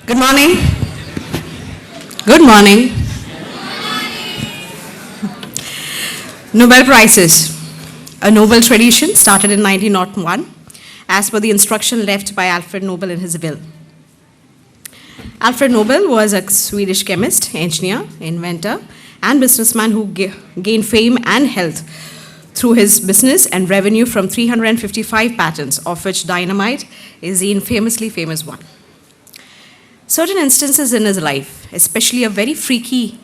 Good morning. Good morning. Nobel Prizes. A Nobel tradition started in 1901 as per the instruction left by Alfred Nobel in his will. Alfred Nobel was a Swedish chemist, engineer, inventor, and businessman who gained fame and health through his business and revenue from 355 patents, of which dynamite is the infamously famous one. Certain instances in his life, especially a very freaky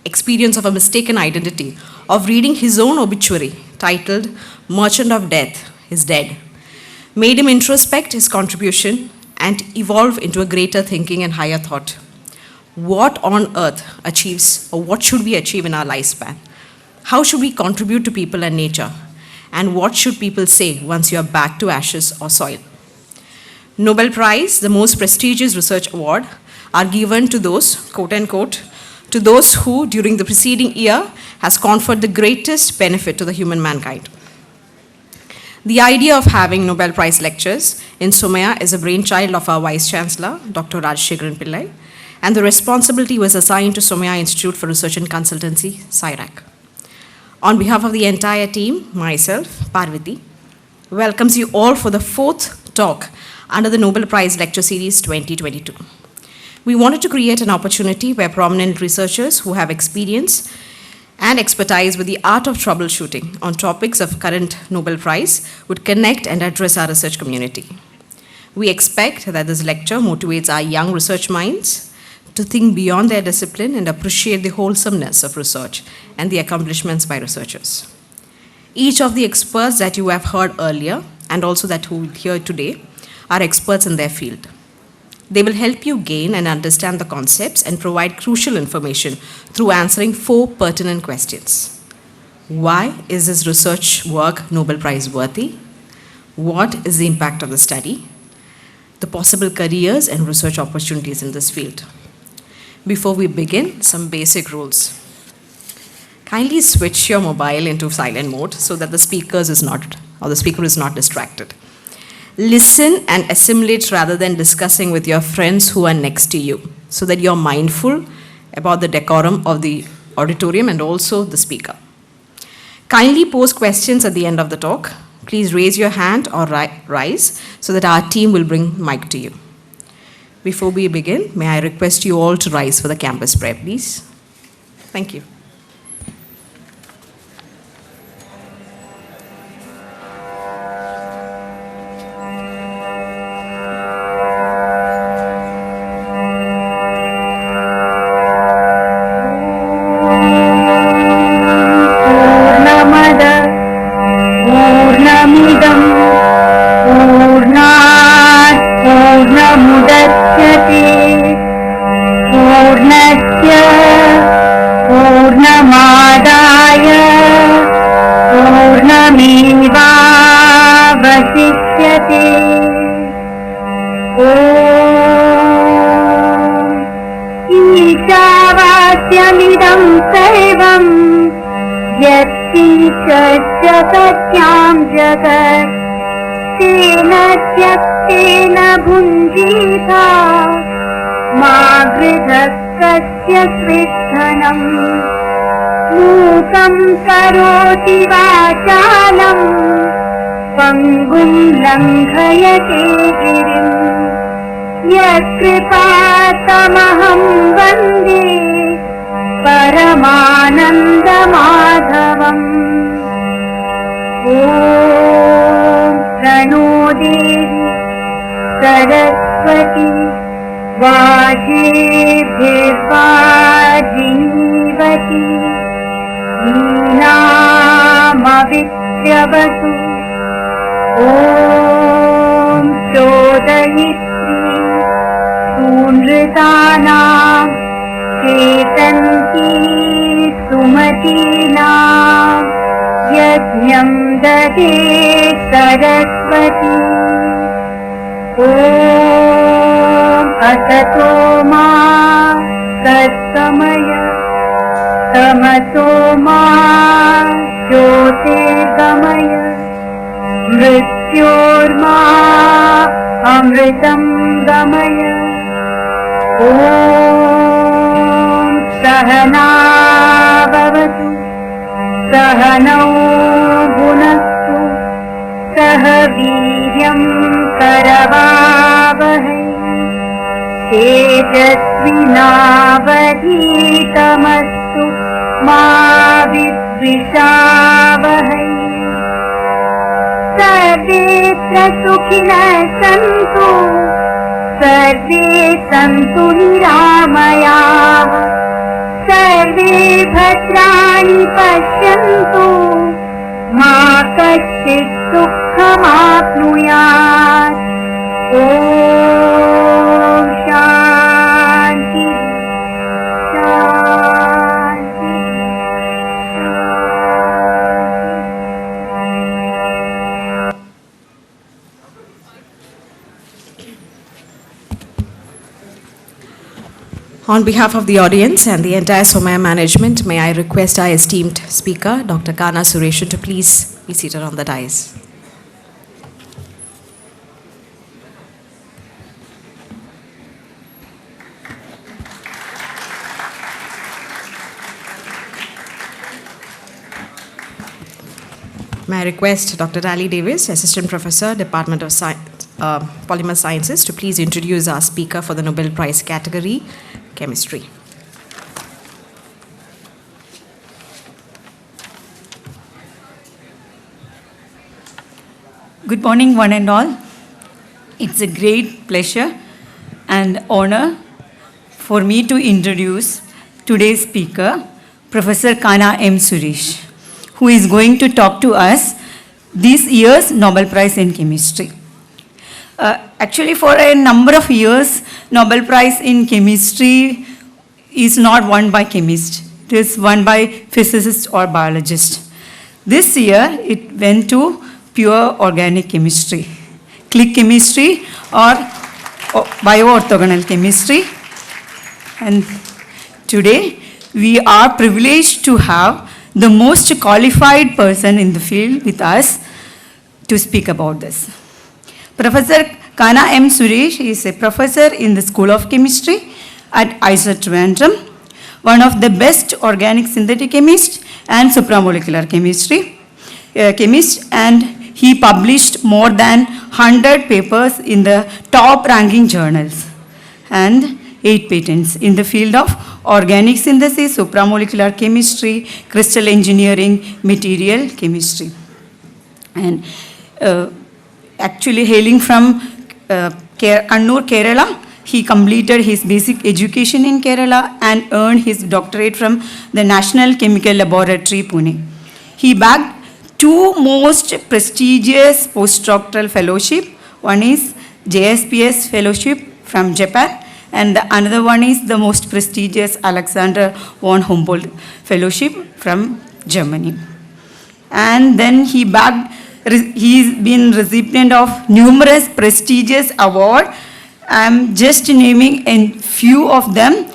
experience of a mistaken identity, of reading his own obituary titled Merchant of Death is Dead, made him introspect his contribution and evolve into a greater thinking and higher thought. What on earth achieves, or what should we achieve in our lifespan? How should we contribute to people and nature? And what should people say once you are back to ashes or soil? Nobel Prize, the most prestigious research award, are given to those, quote unquote, to those who, during the preceding year, has conferred the greatest benefit to the human mankind. The idea of having Nobel Prize lectures in Somaya is a brainchild of our Vice Chancellor, Dr. Rajshekharan Pillai, and the responsibility was assigned to Somaya Institute for Research and Consultancy, CIRAC. On behalf of the entire team, myself, Parvati, welcomes you all for the fourth talk under the Nobel Prize Lecture Series 2022. We wanted to create an opportunity where prominent researchers who have experience and expertise with the art of troubleshooting on topics of current Nobel Prize would connect and address our research community. We expect that this lecture motivates our young research minds to think beyond their discipline and appreciate the wholesomeness of research and the accomplishments by researchers. Each of the experts that you have heard earlier, and also that who will hear today, are experts in their field. They will help you gain and understand the concepts and provide crucial information through answering 4 pertinent questions. Why is this research work Nobel Prize worthy? What is the impact of the study? The possible careers and research opportunities in this field. Before we begin, some basic rules. Kindly switch your mobile into silent mode so that the speaker is not distracted. Listen and assimilate rather than discussing with your friends who are next to you, so that you're mindful about the decorum of the auditorium and also the speaker. Kindly pose questions at the end of the talk. Please raise your hand or rise so that our team will bring mic to you. Before we begin, may I request you all to rise for the campus prayer, please? Thank you. सत्यां जगत् तेन त्यक्तेन भुञ्जीता मा गृधः कस्य स्विद्धनम् मूकं करोति वाचालं पङ्गुं लङ्घयते गिरिं यत्कृपातमहं वन्दे परमानन्दमाधवम् ॐ प्रणो देवी सरस्वती वाजेभिर्वाजिनीवती वीणामविद्यवतु ॐ चोदयित्री सुनृतानां चेतन्ती सुमतीनां यज्ञं दधे सरस्वती ॐ असतो मा सत्समय तमसो मा ज्योतिर्गमय मृत्योर्मा अमृतं गमय ॐ सहनावतु सहनौ भुनक्तु सह वीर्यं करवावहै तेजस्विनावधीतमस्तु मा विद्विषावहै सर्वेऽत्र सुखिनः सन्तु सर्वे सन्तु निरामयाः सर्वे भद्राणि पश्यन्तु मा कश्चित् दुःखमाप्नुयात् ॐ शान्ति शान्ति On behalf of the audience and the entire Somaya management, may I request our esteemed speaker, Dr. Kana Sureshan, to please be seated on the dais. May I request Dr. Tally Davis, Assistant Professor, Department of Polymer Sciences, to please introduce our speaker for the Nobel Prize category, Chemistry. Good morning, one and all. It's a great pleasure and honor for me to introduce today's speaker, Professor Kana M. Suresh, who is going to talk to us this year's Nobel Prize in Chemistry. Actually, for a number of years, Nobel Prize in Chemistry is not won by chemists. It is won by physicists or biologists. This year, it went to pure organic chemistry, click chemistry or bio-orthogonal chemistry. And today, we are privileged to have the most qualified person in the field with us to speak about this. Professor Kana M. Suresh is a professor in the School of Chemistry at IISER Trivandrum, one of the best organic synthetic chemists and supramolecular chemist, and he published more than 100 papers in the top ranking journals and 8 patents in the field of organic synthesis, supramolecular chemistry, crystal engineering, material chemistry. And actually hailing from Kannur, Kerala, he completed his basic education in Kerala and earned his doctorate from the National Chemical Laboratory, Pune. He bagged 2 most prestigious postdoctoral fellowship. One is JSPS fellowship from Japan, and the another one is the most prestigious Alexander von Humboldt fellowship from Germany. And then he's been recipient of numerous prestigious awards. I'm just naming a few of them.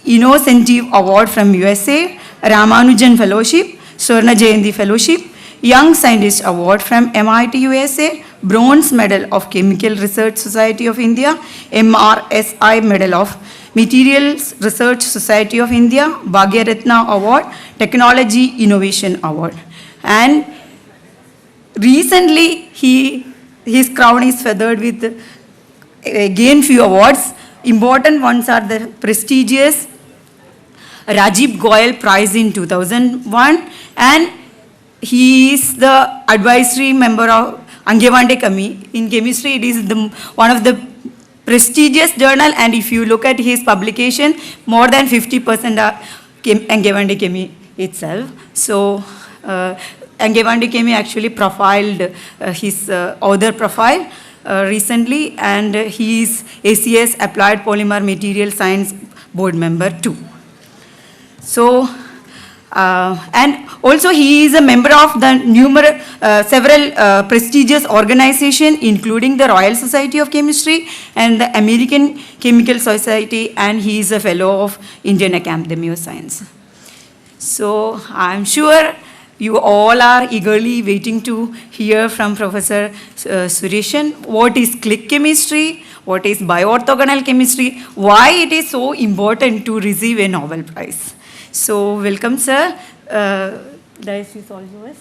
Innocentive Award from USA, Ramanujan Fellowship, Swarna Jayanti Fellowship, Young Scientist Award from MIT USA, Bronze Medal of Chemical Research Society of India, MRSI Medal of Materials Research Society of India, Bhagyaratna Award, Technology Innovation Award. And recently, his crown is feathered with again few awards. Important ones are the prestigious Rajiv Goyal Prize in 2001, and he is the advisory member of Angewandte Committee. In chemistry, it is one of the prestigious journal, and if you look at his publication, more than 50% are Angewandte Committee itself. So, Angewandte Committee actually profiled his author profile recently, and he is ACS Applied Polymer Material Science Board member too. So, and also he is a member of the several prestigious organizations, including the Royal Society of Chemistry and the American Chemical Society, and he is a fellow of Indian Academy of Science. So I'm sure you all are eagerly waiting to hear from Professor Sureshan what is click chemistry, what is bioorthogonal chemistry, why it is so important to receive a Nobel Prize. So welcome, sir. Dice is all yours.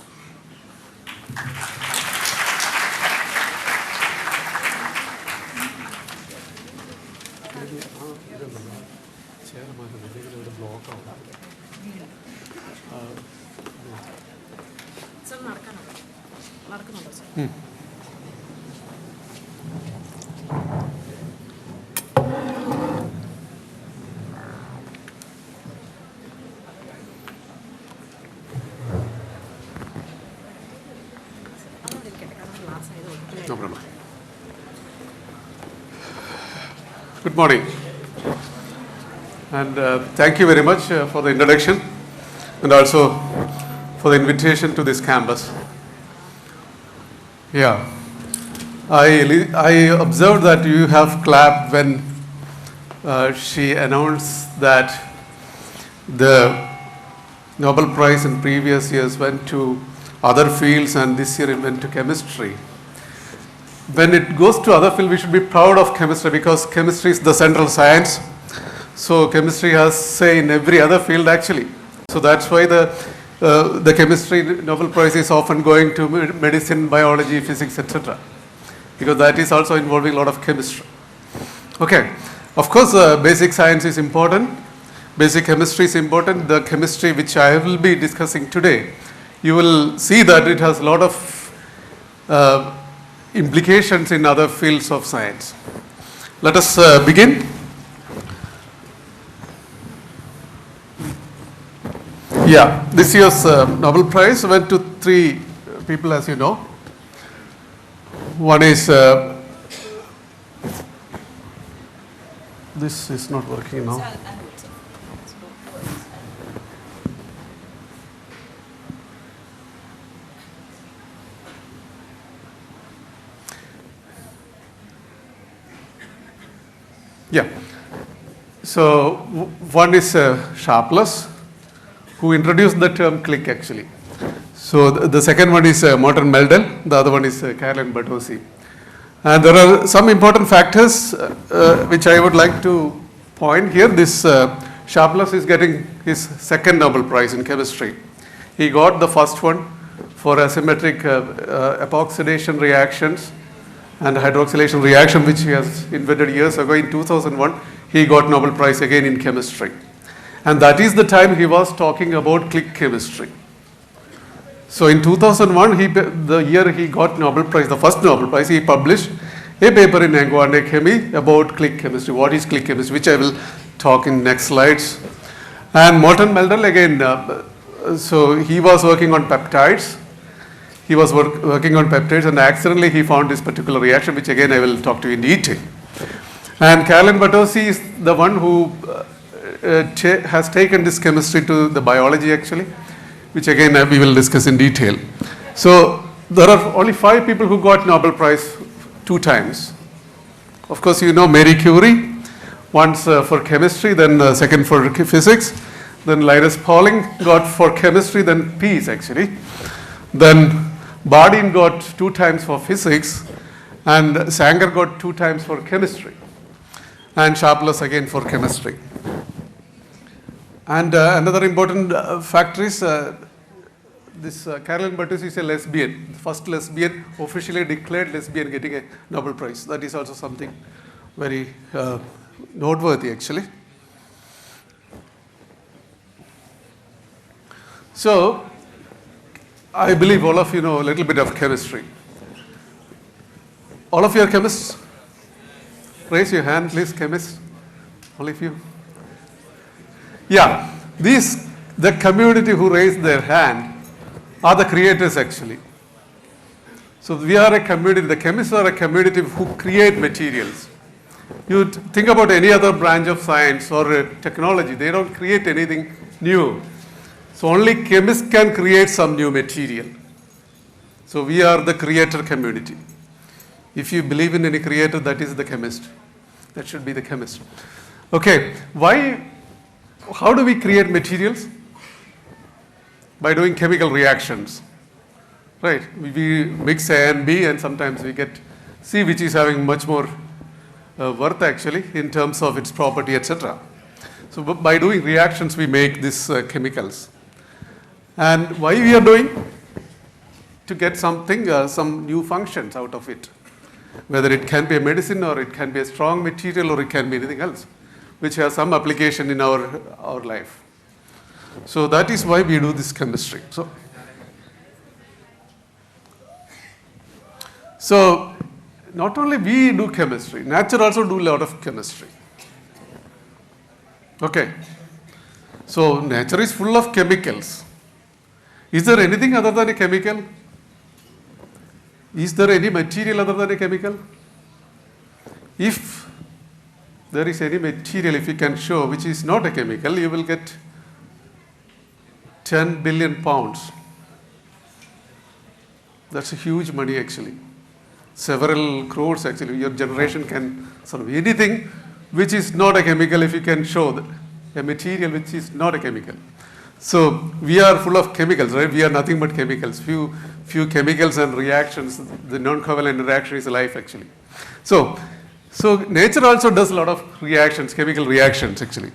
No problem. Good morning. And thank you very much for the introduction and also for the invitation to this campus. Yeah. I observed that you have clapped when she announced that the Nobel Prize in previous years went to other fields and this year it went to chemistry. When it goes to other fields, we should be proud of chemistry because chemistry is the central science. So chemistry has say in every other field actually. So that's why the chemistry Nobel Prize is often going to medicine, biology, physics, etc. Because that is also involving a lot of chemistry. Okay, of course basic science is important. Basic chemistry is important. The chemistry which I will be discussing today, you will see that it has a lot of implications in other fields of science. Let us begin. Yeah, this year's Nobel Prize went to three people, as you know. One is, this is not working now. Yeah. So one is Sharpless, who introduced the term click actually. So the second one is Morton Meldal, the other one is Caroline Bertozzi. And there are some important factors which I would like to point here. This Sharpless is getting his second Nobel Prize in chemistry. He got the first one for asymmetric epoxidation reactions and hydroxylation reaction, which he has invented years ago. In 2001, he got Nobel Prize again in chemistry. And that is the time he was talking about click chemistry. So in 2001, the year he got Nobel Prize, the first Nobel Prize, he published a paper in Organic Chemistry about click chemistry. What is click chemistry, which I will talk in next slides. And Morton Meldal again, so he was working on peptides. He was working on peptides and accidentally he found this particular reaction, which again I will talk to you in detail. And Caroline Bertozzi is the one who has taken this chemistry to the biology actually, which again we will discuss in detail. So there are only 5 people who got Nobel Prize 2 times. Of course, you know Marie Curie, once for chemistry, then second for physics. Then Linus Pauling got for chemistry, then peace actually. Then Bardeen got 2 times for physics, and Sanger got 2 times for chemistry, and Sharpless again for chemistry. And another important factor is this Caroline Bertozzi is a lesbian, the first lesbian, officially declared lesbian, getting a Nobel Prize. That is also something very noteworthy actually. So I believe all of you know a little bit of chemistry. All of you are chemists? Raise your hand, please, chemists. All of you. Yeah, the community who raised their hand are the creators actually. So we are a community, the chemists are a community who create materials. You think about any other branch of science or technology, they don't create anything new. So only chemists can create some new material. So we are the creator community. If you believe in any creator, that is the chemist. That should be the chemist. Okay, how do we create materials? By doing chemical reactions. Right, we mix A and B and sometimes we get C, which is having much more worth actually in terms of its property, etc. So by doing reactions, we make these chemicals. And why we are doing? To get something, some new functions out of it. Whether it can be a medicine or it can be a strong material or it can be anything else, which has some application in our life. So that is why we do this chemistry. So not only we do chemistry, nature also do a lot of chemistry. Okay. So nature is full of chemicals. Is there anything other than a chemical? Is there any material other than a chemical? If there is any material, if you can show, which is not a chemical, you will get 10 billion pounds. That's a huge money actually. Several crores actually. Your generation can solve anything which is not a chemical if you can show that a material which is not a chemical. So we are full of chemicals, right? We are nothing but chemicals. Few chemicals and reactions. The non-covalent reaction is life actually. So nature also does a lot of reactions, chemical reactions actually.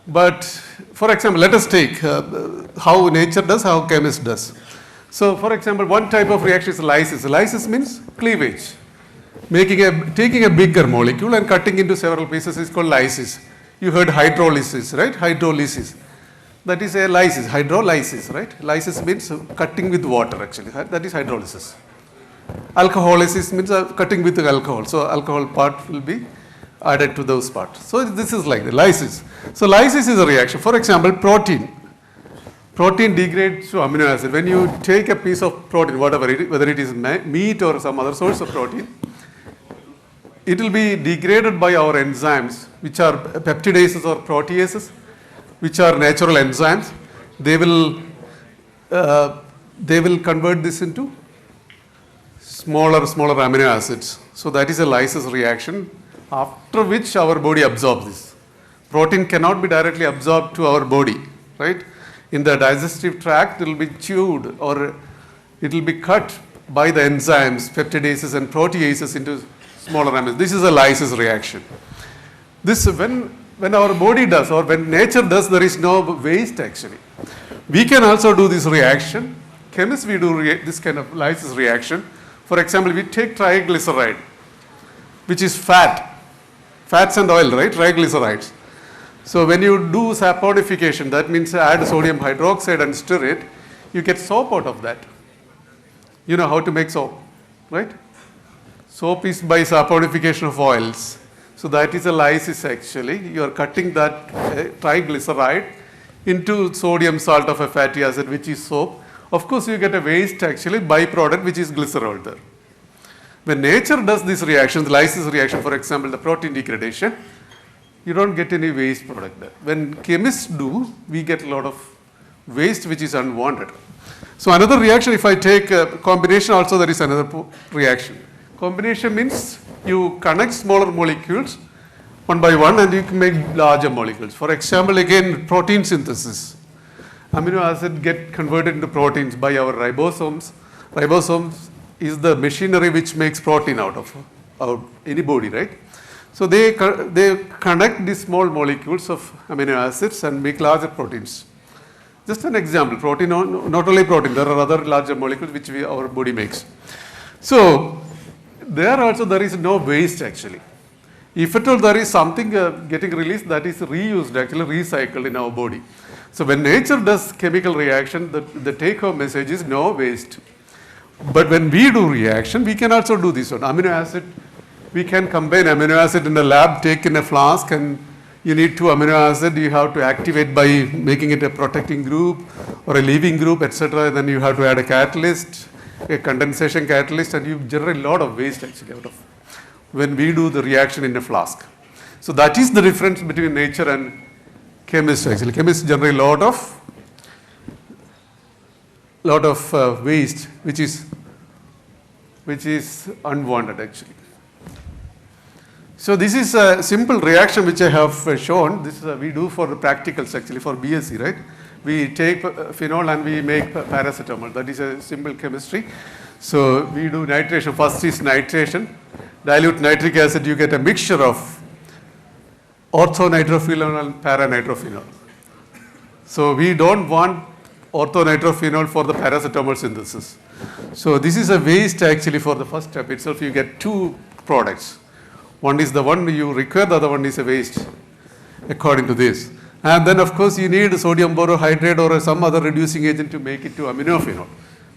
But for example, let us take how nature does, how chemist does. So for example, one type of reaction is lysis. Lysis means cleavage. Taking a bigger molecule and cutting into several pieces is called lysis. You heard hydrolysis, right? Hydrolysis. That is a lysis, hydrolysis, right? Lysis means cutting with water actually. That is hydrolysis. Alcoholysis means cutting with alcohol. So alcohol part will be added to those parts. So this is like the lysis. So lysis is a reaction. For example, protein. Protein degrades to amino acid. When you take a piece of protein, whatever it is, whether it is meat or some other source of protein, it will be degraded by our enzymes, which are peptidases or proteases, which are natural enzymes. They will convert this into smaller amino acids. So that is a lysis reaction, after which our body absorbs this. Protein cannot be directly absorbed to our body, right? In the digestive tract, it will be chewed or it will be cut by the enzymes, peptidases and proteases into smaller amino. This is a lysis reaction. This when our body does or when nature does, there is no waste actually. We can also do this reaction. Chemists, we do this kind of lysis reaction. For example, we take triglyceride, which is fats and oil, right? Triglycerides. So when you do saponification, that means add sodium hydroxide and stir it, you get soap out of that. You know how to make soap, right? Soap is by saponification of oils. So that is a lysis actually. You are cutting that triglyceride into sodium salt of a fatty acid, which is soap. Of course, you get a waste actually, byproduct, which is glycerol there. When nature does these reactions, lysis reaction, for example, the protein degradation, you don't get any waste product there. When chemists do, we get a lot of waste which is unwanted. So another reaction, if I take a combination, also there is another reaction. Combination means you connect smaller molecules one by one and you can make larger molecules. For example, again, protein synthesis. Amino acid get converted into proteins by our ribosomes. Ribosomes is the machinery which makes protein out of any body, right? So they connect these small molecules of amino acids and make larger proteins. Just an example, protein, not only protein, there are other larger molecules which our body makes. So there also there is no waste actually. If at all there is something getting released, that is reused, actually recycled in our body. So when nature does chemical reaction, the take-home message is no waste. But when we do reaction, we can also do this one. Amino acid, we can combine amino acid in the lab, take in a flask, and you need 2 amino acid, you have to activate by making it a protecting group or a leaving group, etc. Then you have to add a catalyst, a condensation catalyst, and you generate a lot of waste actually out of when we do the reaction in a flask. So that is the difference between nature and chemists actually. Chemists generate a lot of waste which is unwanted actually. So this is a simple reaction which I have shown. This we do for the practicals actually for BSc, right? We take phenol and we make paracetamol. That is a simple chemistry. So we do nitration. First is nitration. dilute nitric acid, you get a mixture of orthonitrophenol and paranitrophenol. So we don't want orthonitrophenol for the paracetamol synthesis. So this is a waste actually for the first step itself. You get two products. One is the one you require, the other one is a waste according to this. And then of course you need sodium borohydride or some other reducing agent to make it to aminophenol,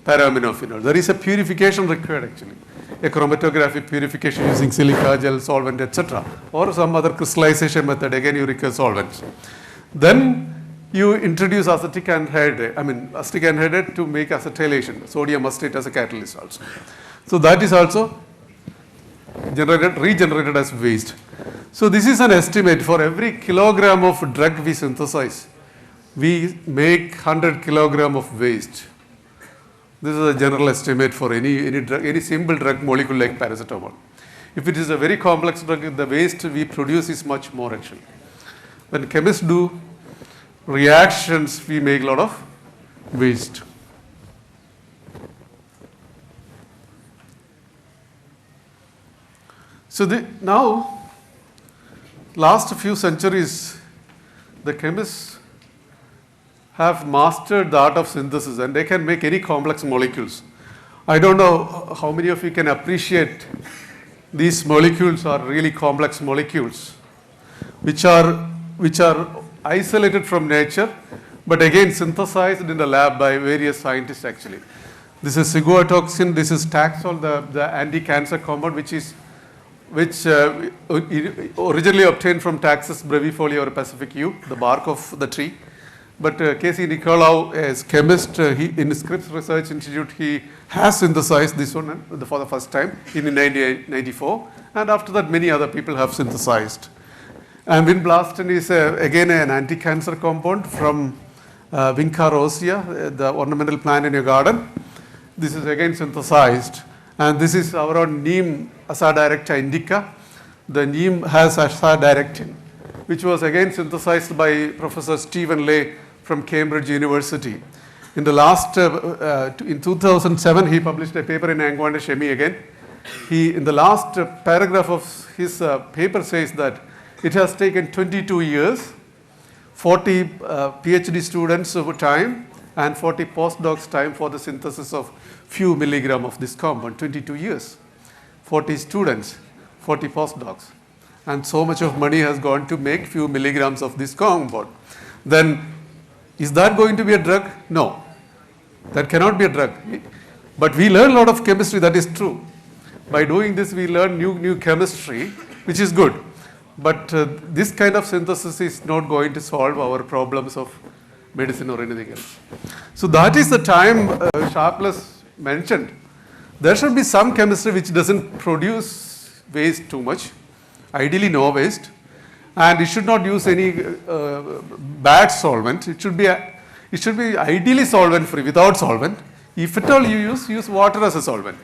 para-aminophenol. There is a purification required actually. A chromatographic purification using silica, gel, solvent, etc. Or some other crystallization method, again you require solvents. Then you introduce acetic anhydride to make acetylation, sodium acetate as a catalyst also. So that is also regenerated as waste. So this is an estimate. For every kilogram of drug we synthesize, we make 100 kilogram of waste. This is a general estimate for any drug, any simple drug molecule like paracetamol. If it is a very complex drug, the waste we produce is much more actually. When chemists do reactions, we make a lot of waste. So now, last few centuries, the chemists have mastered the art of synthesis and they can make any complex molecules. I don't know how many of you can appreciate these molecules are really complex molecules, which are isolated from nature, but again synthesized in the lab by various scientists actually. This is ciguatoxin, this is Taxol, the anti-cancer compound, which originally obtained from Taxus brevifolia or Pacific yew, the bark of the tree. But Casey Nicolau, as chemist, in Scripps Research Institute, he has synthesized this one for the first time in 1994, and after that many other people have synthesized. And vinblastin is again an anti-cancer compound from Vinca rosea, the ornamental plant in your garden. This is again synthesized, and this is our own neem azadirachta indica. The neem has azadirachtin, which was again synthesized by Professor Stephen Lay from Cambridge University. In the last, in 2007, he published a paper in Angwanda Shemi again. In the last paragraph of his paper says that it has taken 22 years, 40 PhD students over time, and 40 postdocs time for the synthesis of few milligram of this compound. 22 years, 40 students, 40 postdocs. And so much of money has gone to make few milligrams of this compound. Then, is that going to be a drug? No, that cannot be a drug. But we learn a lot of chemistry, that is true. By doing this, we learn new chemistry, which is good. But this kind of synthesis is not going to solve our problems of medicine or anything else. So that is the time Sharpless mentioned. There should be some chemistry which doesn't produce waste too much, ideally no waste, and it should not use any bad solvent. It should be ideally solvent free, without solvent. If at all you use water as a solvent.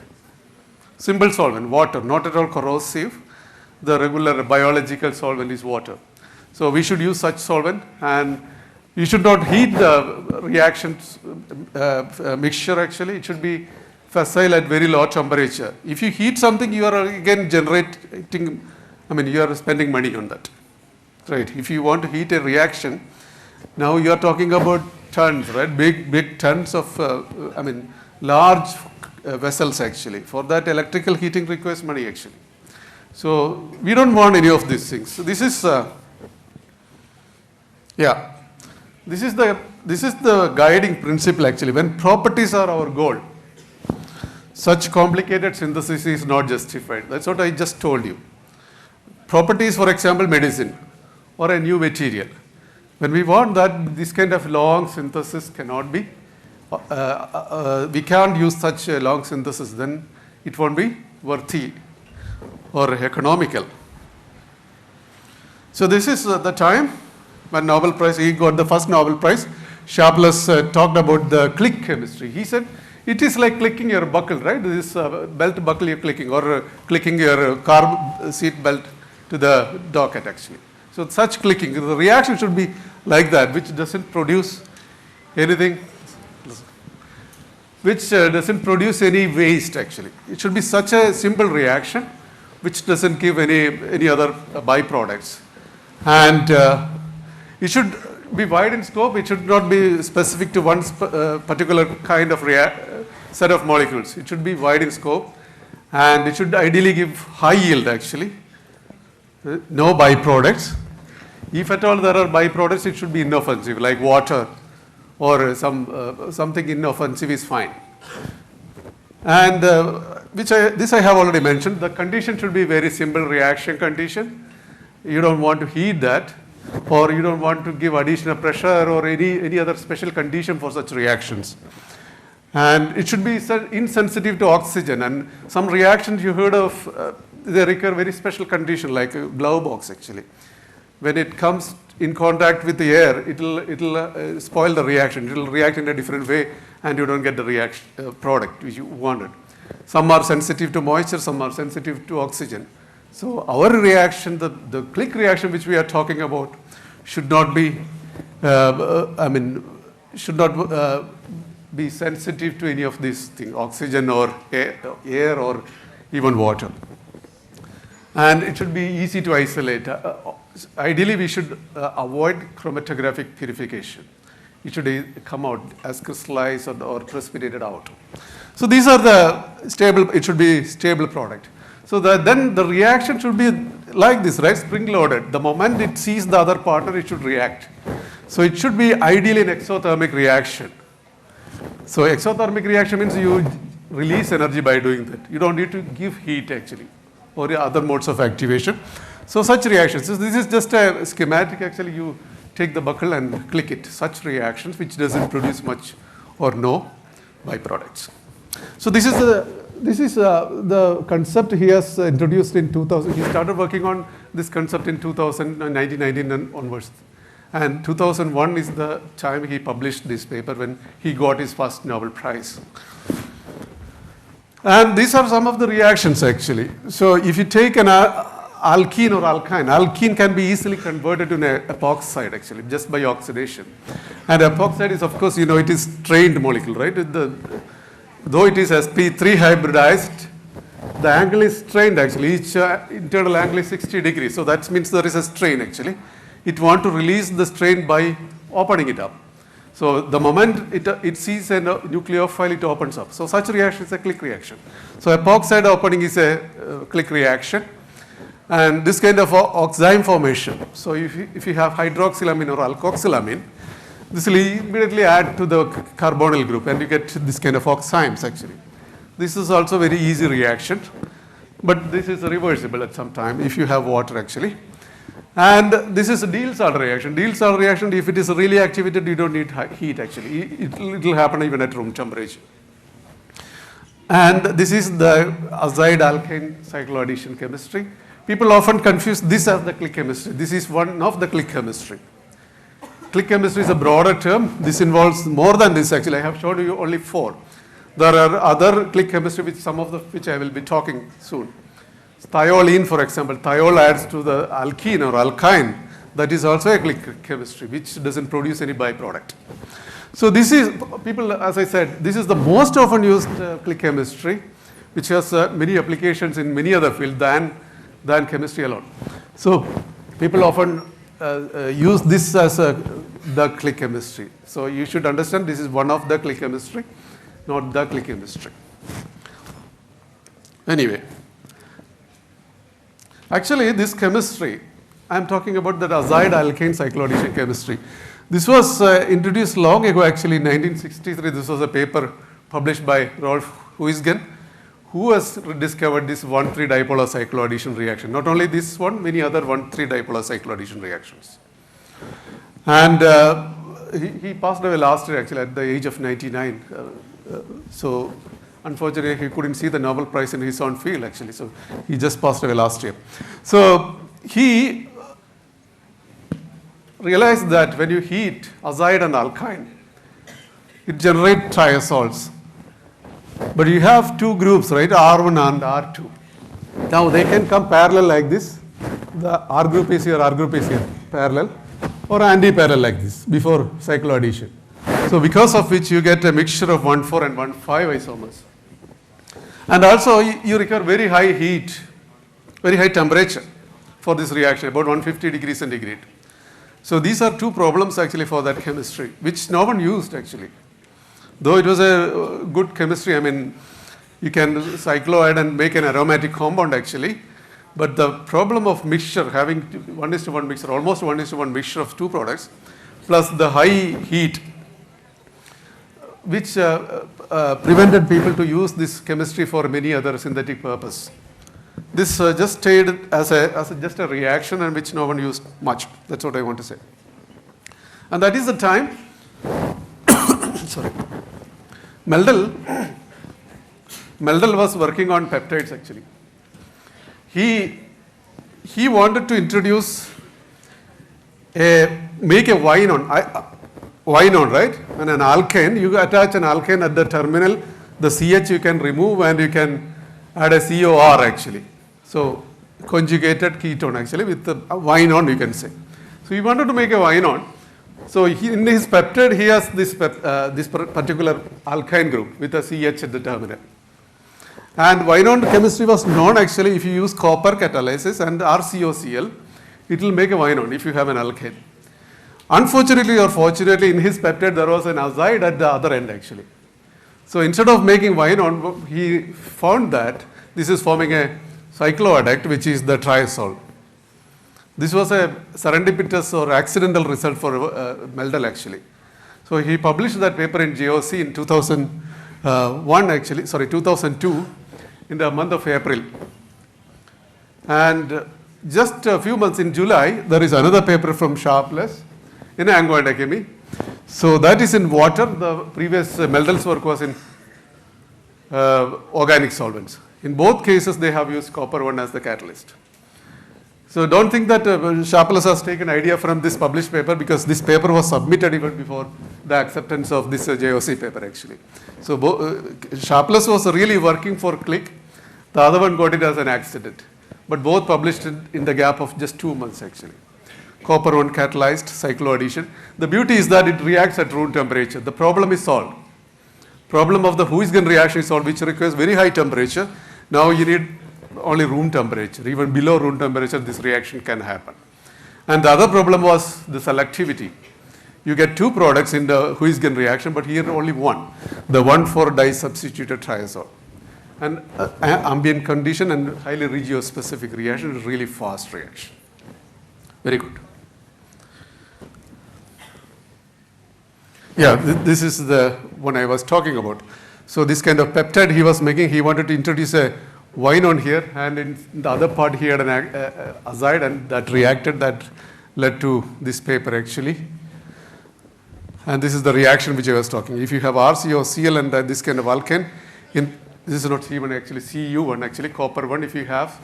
Simple solvent, water, not at all corrosive. The regular biological solvent is water. So we should use such solvent, and you should not heat the reactions mixture actually. It should be facile at very low temperature. If you heat something, you are again generating, you are spending money on that. Right? If you want to heat a reaction, now you are talking about tons, right? Big tons of, large vessels actually. For that, electrical heating requires money actually. So we don't want any of these things. So this is, this is the guiding principle actually. When properties are our goal, such complicated synthesis is not justified. That's what I just told you. Properties, for example, medicine or a new material. When we want that, this kind of long synthesis cannot be, we can't use such a long synthesis, then it won't be worthy or economical. So this is the time when Nobel Prize, he got the first Nobel Prize. Sharpless talked about the click chemistry. He said, it is like clicking your buckle, right? This belt buckle you're clicking, or clicking your car seat belt to the docket actually. So such clicking, the reaction should be like that, which doesn't produce anything, which doesn't produce any waste actually. It should be such a simple reaction, which doesn't give any other byproducts. And it should be wide in scope. It should not be specific to one particular kind of set of molecules. It should be wide in scope, and it should ideally give high yield actually. No byproducts. If at all there are byproducts, it should be inoffensive, like water or something inoffensive is fine. And this I have already mentioned. The condition should be very simple reaction condition. You don't want to heat that, or you don't want to give additional pressure or any other special condition for such reactions. And it should be insensitive to oxygen. And some reactions you heard of, they require very special condition, like a glove box actually. When it comes in contact with the air, it'll spoil the reaction. It'll react in a different way, and you don't get the reaction product which you wanted. Some are sensitive to moisture, some are sensitive to oxygen. So our reaction, the click reaction which we are talking about, should not be, should not be sensitive to any of these things, oxygen or air or even water. And it should be easy to isolate. Ideally, we should avoid chromatographic purification. It should come out as crystallized or precipitated out. So these are the stable, it should be stable product. So then the reaction should be like this, right? Spring loaded. The moment it sees the other partner, it should react. So it should be ideally an exothermic reaction. So exothermic reaction means you release energy by doing that. You don't need to give heat actually, or other modes of activation. So such reactions, so this is just a schematic actually. You take the buckle and click it. Such reactions which doesn't produce much or no byproducts. So this is the concept he has introduced in 2000. He started working on this concept in 2000, 1919 and onwards. And 2001 is the time he published this paper when he got his first Nobel Prize. And these are some of the reactions actually. So if you take an alkene or alkyne, alkene can be easily converted to an epoxide actually, just by oxidation. And epoxide is, of course, you know, it is strained molecule, right? Though it is sp3 hybridized, the angle is strained actually. Each internal angle is 60 degrees. So that means there is a strain actually. It wants to release the strain by opening it up. So the moment it sees a nucleophile, it opens up. So such reaction is a click reaction. So epoxide opening is a click reaction. And this kind of oxime formation. So if you have hydroxylamine or alkoxylamine, this will immediately add to the carbonyl group, and you get this kind of oximes actually. This is also very easy reaction, but this is reversible at some time if you have water actually. And this is a Diels-Alder reaction. Diels-Alder reaction, if it is really activated, you don't need heat actually. It will happen even at room temperature. And this is the azide alkane cycloadation chemistry. People often confuse this as the click chemistry. This is one of the click chemistry. Click chemistry is a broader term. This involves more than this actually. I have shown you only 4. There are other click chemistry, which I will be talking soon. Thiolene, for example, thiol adds to the alkene or alkyne. That is also a click chemistry, which doesn't produce any byproduct. So this is, people, as I said, this is the most often used click chemistry, which has many applications in many other fields than chemistry alone. So people often use this as the click chemistry. So you should understand this is one of the click chemistry, not the click chemistry. Anyway, actually this chemistry, I'm talking about the azide alkane cycloadation chemistry. This was introduced long ago actually, in 1963. This was a paper published by Rolf Huisgen, who has discovered this 1,3 dipolar cycloaddition reaction. Not only this one, many other 1,3 dipolar cycloaddition reactions. And he passed away last year actually at the age of 99. So unfortunately he couldn't see the Nobel Prize in his own field actually. So he just passed away last year. So he realized that when you heat azide and alkyne, it generates triazoles. But you have 2 groups, right? R1 and R2. Now they can come parallel like this. The R group is here, R group is here, parallel, or anti-parallel like this before cycloaddition. So because of which you get a mixture of 1,4 and 1,5 isomers. And also you require very high heat very high temperature for this reaction, about 150 degrees centigrade. So these are two problems actually for that chemistry, which no one used actually. Though it was a good chemistry, I mean, you can cycloide and make an aromatic compound actually, but the problem of mixture, having 1:1 mixture, almost 1:1 mixture of two products, plus the high heat, which prevented people to use this chemistry for many other synthetic purpose. This just stayed as just a reaction and which no one used much. That's what I want to say. And that is the time, sorry, Mendel was working on peptides actually. He wanted to introduce make a Winon, right? And an alkane, you attach an alkane at the terminal, the CH you can remove and you can add a COR actually. So conjugated ketone actually with the Winon you can say. So he wanted to make a Winon. So in his peptide he has this particular alkyne group with a CH at the terminal. And Winon chemistry was known actually if you use copper catalysis and RCOCl, it will make a Winon if you have an alkane. Unfortunately or fortunately in his peptide there was an azide at the other end actually. So instead of making Winon, he found that this is forming a cycloadduct which is the triazole. This was a serendipitous or accidental result for Mendel actually. So he published that paper in JOC in 2002 in the month of April. And just a few months in July, there is another paper from Sharpless in Anglo-Indian Chemistry. So that is in water. The previous Mendel's work was in organic solvents. In both cases, they have used copper 1 as the catalyst. So don't think that Sharpless has taken idea from this published paper because this paper was submitted even before the acceptance of this JOC paper actually. So Sharpless was really working for Click. The other one got it as an accident. But both published in the gap of just 2 months actually. Copper 1 catalyzed cycloaddition. The beauty is that it reacts at room temperature. The problem is solved. Problem of the Huisgen reaction is solved, which requires very high temperature. Now you need only room temperature. Even below room temperature, this reaction can happen. And the other problem was the selectivity. You get two products in the Huisgen reaction, but here only one. The 1,4-disubstituted triazole. And ambient condition and highly regiospecific reaction is really fast reaction. Very good. Yeah, this is the one I was talking about. So this kind of peptide he was making, he wanted to introduce a Winon here, and in the other part he had an azide, and that reacted, that led to this paper actually. And this is the reaction which I was talking. If you have RCOCl and this kind of alkane, this is not C1 actually, Cu1 actually, copper 1 if you have,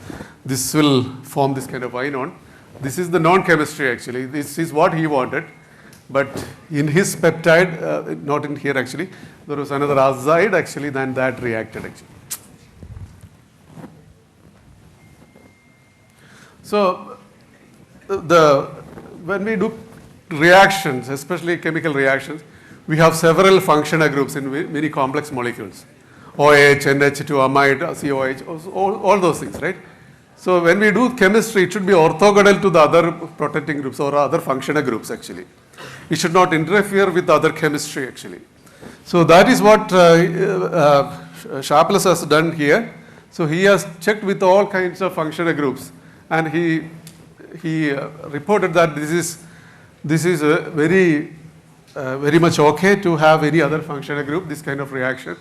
this will form this kind of Winon. This is the non-chemistry actually, this is what he wanted. But in his peptide, not in here actually, there was another azide actually, then that reacted actually. So when we do reactions, especially chemical reactions, we have several functional groups in very complex molecules. OH, NH2, amide, COH, all those things, right? So when we do chemistry, it should be orthogonal to the other protecting groups or other functional groups actually. It should not interfere with other chemistry actually. So that is what Sharpless has done here. So he has checked with all kinds of functional groups, and he reported that this is very much okay to have any other functional group, this kind of reaction.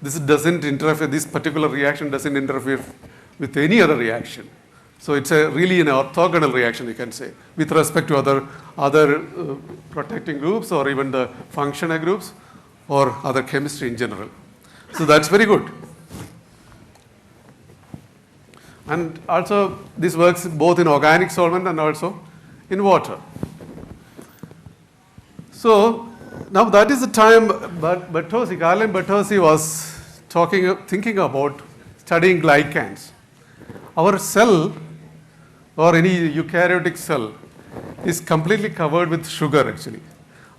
This doesn't interfere, this particular reaction doesn't interfere with any other reaction. So it's really an orthogonal reaction, you can say, with respect to other protecting groups or even the functional groups or other chemistry in general. So that's very good. And also this works both in organic solvent and also in water. So now that is the time Carlin Bertozzi was thinking about studying glycans. Our cell or any eukaryotic cell is completely covered with sugar actually.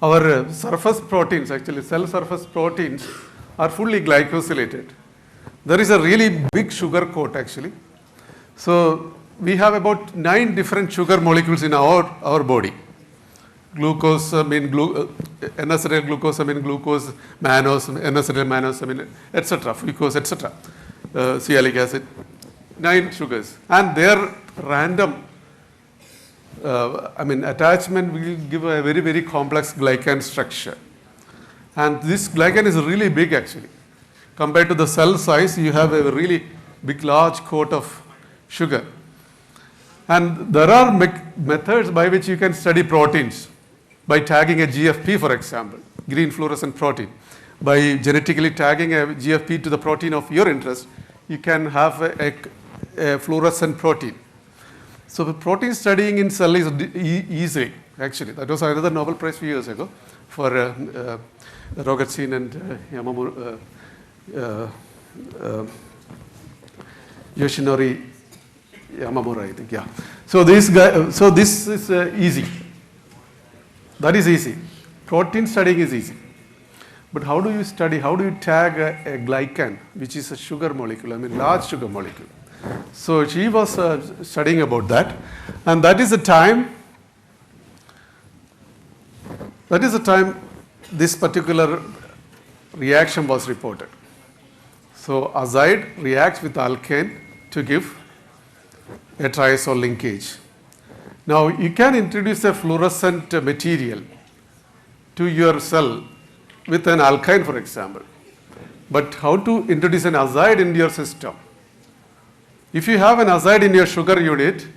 Our surface proteins actually, cell surface proteins are fully glycosylated. There is a really big sugar coat actually. So we have about 9 different sugar molecules in our body. Glucosamine, N-acetyl glucosamine, glucose, mannose, N-acetyl mannose, etc., fructose, etc., sialic acid, 9 sugars. And their random attachment will give a very, very complex glycan structure. And this glycan is really big actually. Compared to the cell size, you have a really big, large coat of sugar. And there are methods by which you can study proteins. By tagging a GFP, for example, green fluorescent protein. By genetically tagging a GFP to the protein of your interest, you can have a fluorescent protein. So the protein studying in cell is easy, actually. That was another Nobel Prize a few years ago for Rogertsin and Yoshinori Yamamura, I think, yeah. So this is easy. That is easy. Protein studying is easy. But how do you study, how do you tag a glycan, which is a sugar molecule, large sugar molecule? So she was studying about that. And that is the time this particular reaction was reported. So azide reacts with alkane to give a triazole linkage. Now, you can introduce a fluorescent material to your cell with an alkyne, for example. But how to introduce an azide in your system? If you have an azide in your sugar unit,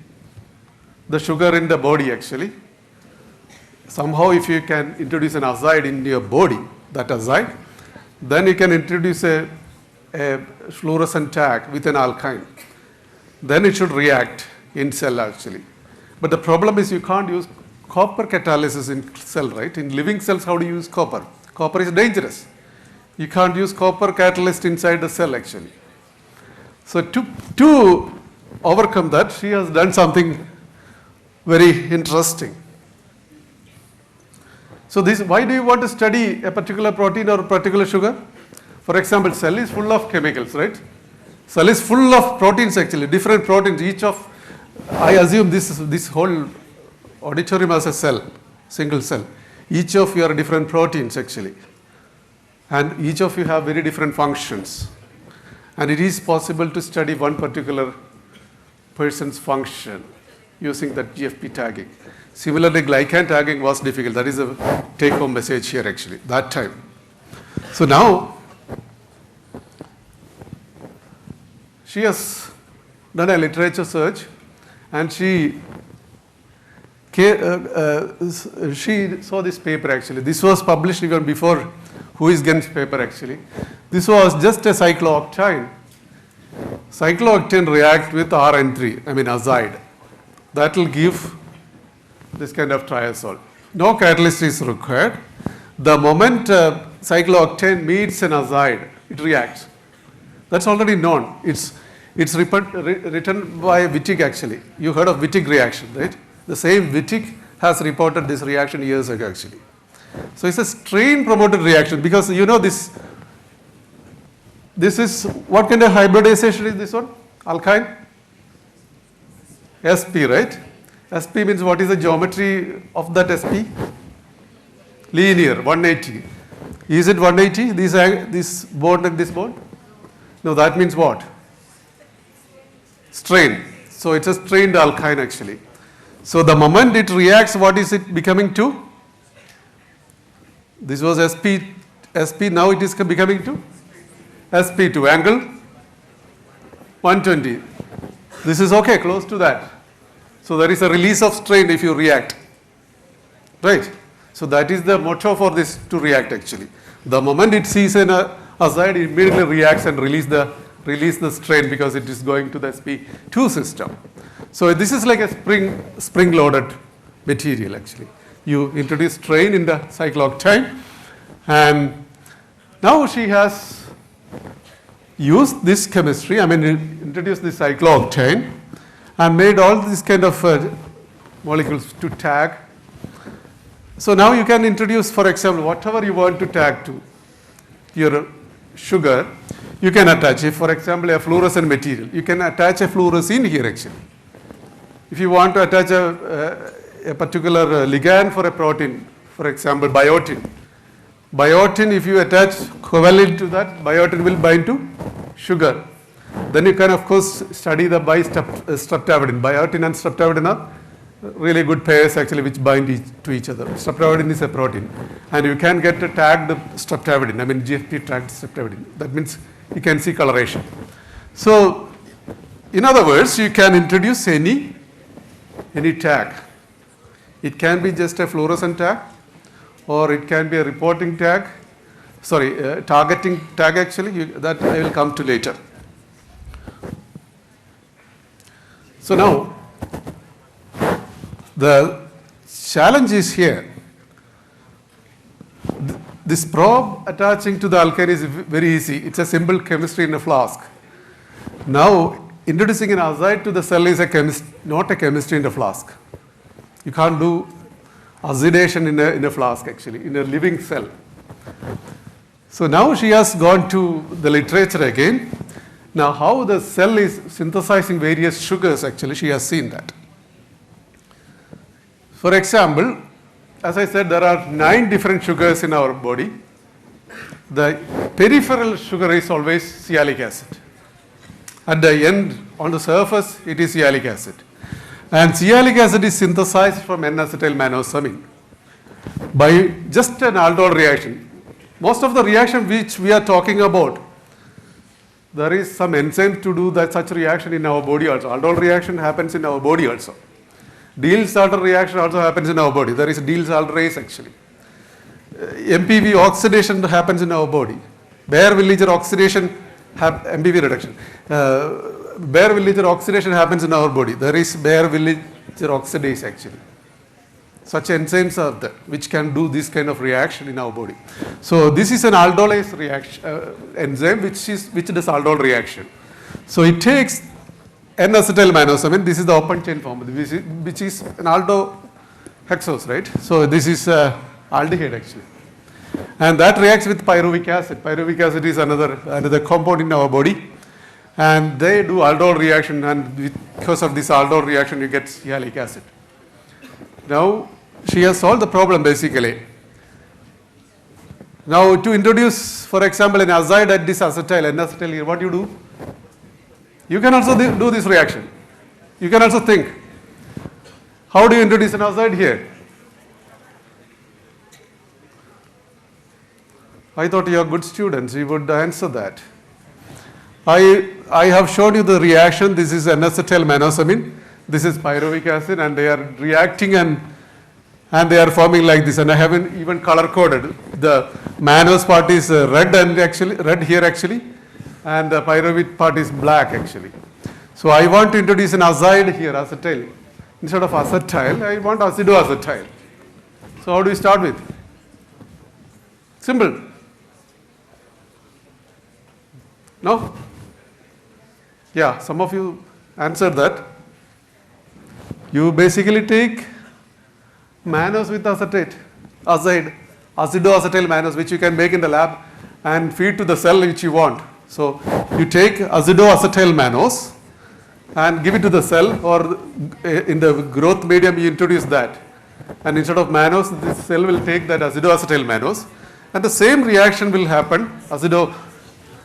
the sugar in the body actually, somehow if you can introduce an azide in your body, that azide, then you can introduce a fluorescent tag with an alkyne. Then it should react in cell actually. But the problem is you can't use copper catalysis in cell, right? In living cells, how do you use copper? Copper is dangerous. You can't use copper catalyst inside the cell actually. So to overcome that, she has done something very interesting. So why do you want to study a particular protein or a particular sugar? For example, cell is full of chemicals, right? Cell is full of proteins actually, different proteins, each of, I assume this whole auditorium as a cell, single cell. Each of you are different proteins actually. And each of you have very different functions. And it is possible to study one particular person's function using that GFP tagging. Similarly, glycan tagging was difficult. That is a take-home message here actually, that time. So now, she has done a literature search and she saw this paper actually. This was published even before Huygens paper actually. This was just a cyclooctane. Cyclooctane react with RN3, azide. That will give this kind of triazole. No catalyst is required. The moment cyclooctane meets an azide, it reacts. That's already known. It's written by Wittig actually. You heard of Wittig reaction, right? The same Wittig has reported this reaction years ago actually. So it's a strain promoted reaction because you know this is, what kind of hybridization is this one? Alkyne? SP, right? SP means what is the geometry of that SP? Linear, 180. Is it 180? This bond and this bond? No, that means what? Strain. So it's a strained alkyne actually. So the moment it reacts, what is it becoming to? This was SP, now it is becoming to? SP2, angle 120. This is okay, close to that. So there is a release of strain if you react. Right? So that is the motto for this to react actually. The moment it sees an azide, it immediately reacts and release the strain because it is going to the SP2 system. So this is like a spring-loaded material actually. You introduce strain in the cyclooctane, and now she has used this chemistry, introduced the cyclooctane and made all these kind of molecules to tag. So now you can introduce, for example, whatever you want to tag to your sugar, you can attach it. For example, a fluorescent material, you can attach a fluorescein here actually. if you want to attach a particular ligand for a protein, for example, biotin. Biotin, if you attach covalent to that, biotin will bind to sugar. Then you can, of course, study the streptavidin. Biotin and streptavidin are really good pairs actually which bind to each other. Streptavidin is a protein. And you can get a tagged streptavidin, I mean GFP tagged streptavidin. That means you can see coloration. So, in other words, you can introduce any tag. It can be just a fluorescent tag, or it can be a reporting tag, targeting tag actually, that I will come to later. So now, the challenge is here. This probe attaching to the alkane is very easy. It's a simple chemistry in a flask. Now, introducing an azide to the cell is not a chemistry in a flask. You can't do azidation in a flask actually, in a living cell. So now she has gone to the literature again. Now how the cell is synthesizing various sugars actually, she has seen that. For example, as I said, there are 9 different sugars in our body. The peripheral sugar is always sialic acid. At the end, on the surface, it is sialic acid. And sialic acid is synthesized from N-acetylmanosamine by just an aldol reaction. Most of the reaction which we are talking about, there is some enzyme to do such reaction in our body also. Aldol reaction happens in our body also. Diels-Alder reaction also happens in our body. There is Diels-Alderase actually. MPV oxidation happens in our body. Baeyer-Villiger oxidation, MPV reduction. Baeyer-Villiger oxidation happens in our body. There is Baeyer-Villiger oxidase actually. Such enzymes are there which can do this kind of reaction in our body. So this is an aldolase reaction enzyme which does aldol reaction. So it takes N-acetylmanosamine. This is the open chain form, which is an aldohexose, right? So this is aldehyde actually, and that reacts with pyruvic acid. Pyruvic acid is another compound in our body, and they do aldol reaction, and because of this aldol reaction, you get sialic acid. Now she has solved the problem basically. Now to introduce, for example, an azide at this acetyl, N-acetyl here, what do you do? You can also do this reaction. You can also think, how do you introduce an azide here? I thought you are good students, you would answer that. I have showed you the reaction. This is N-acetylmanosamine. This is pyruvic acid, and they are reacting and they are forming like this. And I haven't even color coded. The mannose part is red here actually, and the pyruvic part is black actually. So I want to introduce an azide here, acetyl. Instead of acetyl, I want acidoacetyl. So how do we start with? Simple. No? Yeah, some of you answered that. You basically take mannose with acetate, azide, acidoacetyl mannose, which you can make in the lab and feed to the cell which you want. So you take acidoacetyl mannose and give it to the cell, or in the growth medium you introduce that. And instead of mannose, this cell will take that acidoacetyl mannose, and the same reaction will happen,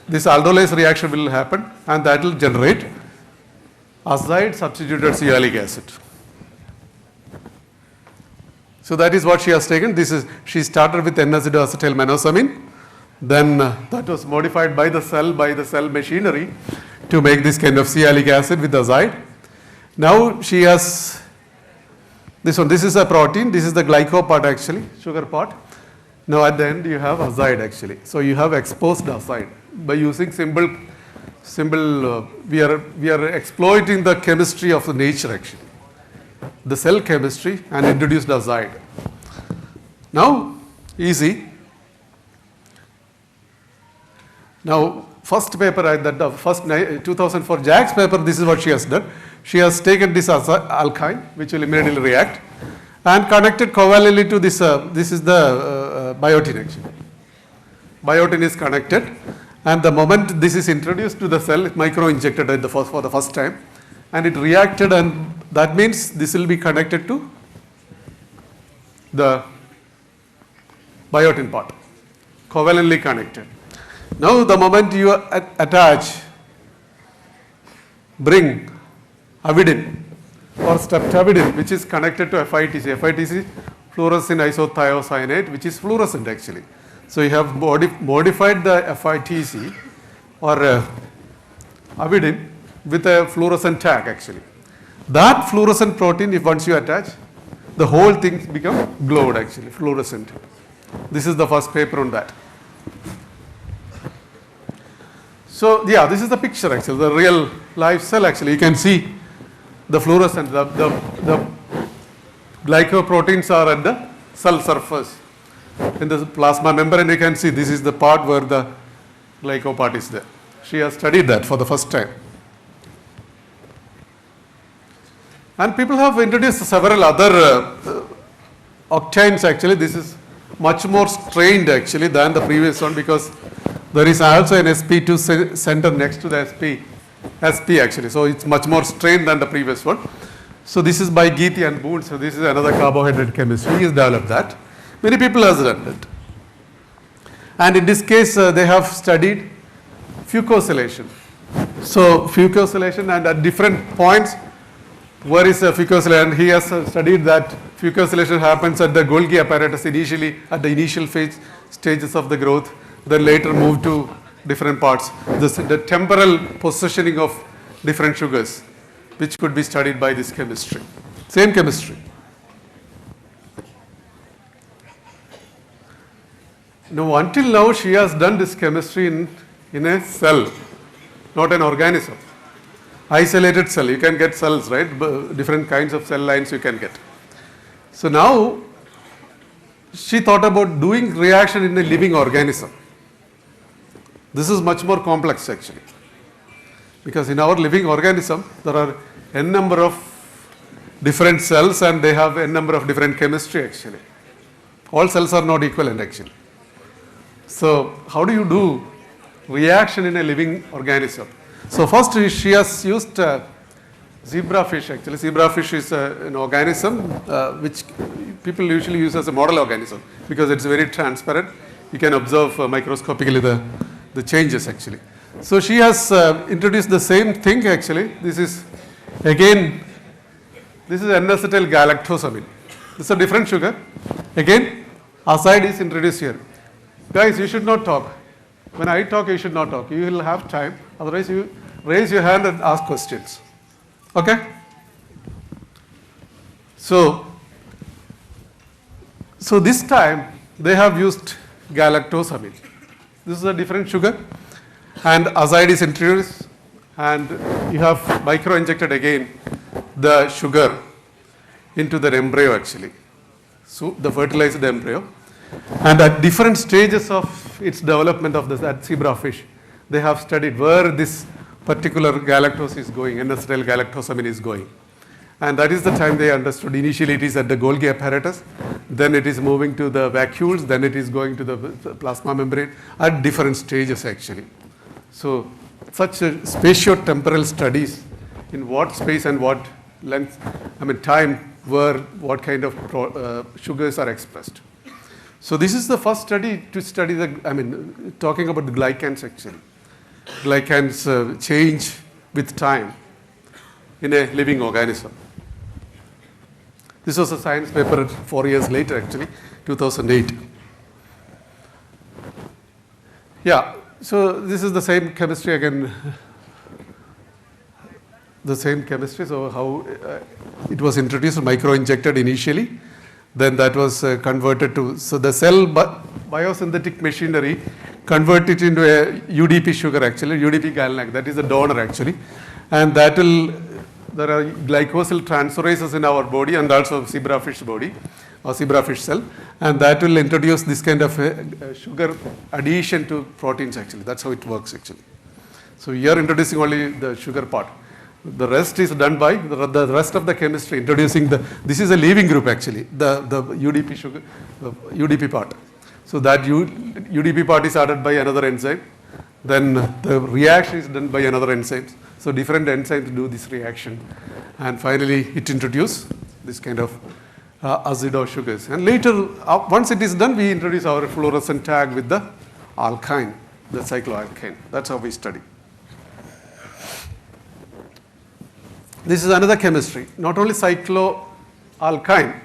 this aldolase reaction will happen, and that will generate azide substituted sialic acid. So that is what she has taken. She started with N-acetylmanosamine, then that was modified by the cell machinery to make this kind of sialic acid with azide. Now she has this one. This is a protein. This is the glyco part actually, sugar part. Now at the end you have azide actually. So you have exposed azide by using simple. We are exploiting the chemistry of the nature actually, the cell chemistry, and introduced azide. Now easy. Now first paper, first 2004 Jack's paper, this is what she has done. She has taken this alkyne, which will immediately react, and connected covalently to this. This is the biotin actually. Biotin is connected, and the moment this is introduced to the cell, micro injected for the first time, and it reacted, and that means this will be connected to the biotin part, covalently connected. Now the moment you attach, bring avidin or streptavidin, which is connected to FITC. FITC, fluorescein isothiocyanate, which is fluorescent actually. So you have modified the FITC or avidin with a fluorescent tag actually. That fluorescent protein, if once you attach, the whole thing become glowed actually, fluorescent. This is the first paper on that. So yeah, this is the picture actually, the real live cell actually. You can see the fluorescent, the glycoproteins are at the cell surface. In the plasma membrane, you can see this is the part where the glyco part is there. She has studied that for the first time. And people have introduced several other octines actually. This is much more strained actually than the previous one, because there is also an sp2 center next to the sp actually. So it's much more strained than the previous one. So this is by Geethy and Boone. So this is another carbohydrate chemist. He has developed that. Many people have done it. And in this case, they have studied fucosylation. So fucosylation, and at different points, where is fucosylation? He has studied that fucosylation happens at the Golgi apparatus initially, at the initial phase stages of the growth, then later move to different parts. The temporal positioning of different sugars, which could be studied by this chemistry. Same chemistry. Now, until now, she has done this chemistry in a cell, not an organism. Isolated cell, you can get cells, right? Different kinds of cell lines you can get. So now, she thought about doing reaction in a living organism. This is much more complex actually. Because in our living organism, there are n number of different cells and they have n number of different chemistry actually. All cells are not equivalent actually. So how do you do reaction in a living organism? So first she has used zebrafish actually. Zebrafish is an organism which people usually use as a model organism because it's very transparent. You can observe microscopically the changes actually. So she has introduced the same thing actually. This is again, this is N-acetyl galactosamine. This is a different sugar. Again, azide is introduced here. Guys, you should not talk. When I talk, you should not talk. You will have time. Otherwise, you raise your hand and ask questions. Okay? So this time, they have used galactosamine. This is a different sugar. And azide is introduced. And you have micro-injected again the sugar into the embryo actually. So the fertilized embryo. And at different stages of its development of that zebrafish, they have studied where this particular galactose is going, N-acetyl galactosamine is going. And that is the time they understood. Initially it is at the Golgi apparatus, then it is moving to the vacuoles, then it is going to the plasma membrane at different stages actually. So such spatio-temporal studies in what space and what length, time, where what kind of sugars are expressed. So this is the first study to study talking about the glycans actually. Glycans change with time in a living organism. This was a science paper 4 years later actually, 2008. Yeah, so this is the same chemistry again. The same chemistry, so how it was introduced, micro-injected initially. Then that was converted to, so the cell biosynthetic machinery converted into a UDP sugar actually, UDP galnac, that is the donor actually. And that will, there are glycosyl transferases in our body and also zebrafish body or zebrafish cell. And that will introduce this kind of sugar addition to proteins actually. That's how it works actually. So you are introducing only the sugar part. The rest is done by the rest of the chemistry, introducing this is a leaving group actually, the UDP sugar, UDP part. So that UDP part is added by another enzyme, then the reaction is done by another enzyme. So different enzymes do this reaction. And finally, it introduces this kind of acido sugars. And later, once it is done, we introduce our fluorescent tag with the alkyne, the cycloalkane. That's how we study. This is another chemistry, not only cycloalkyne.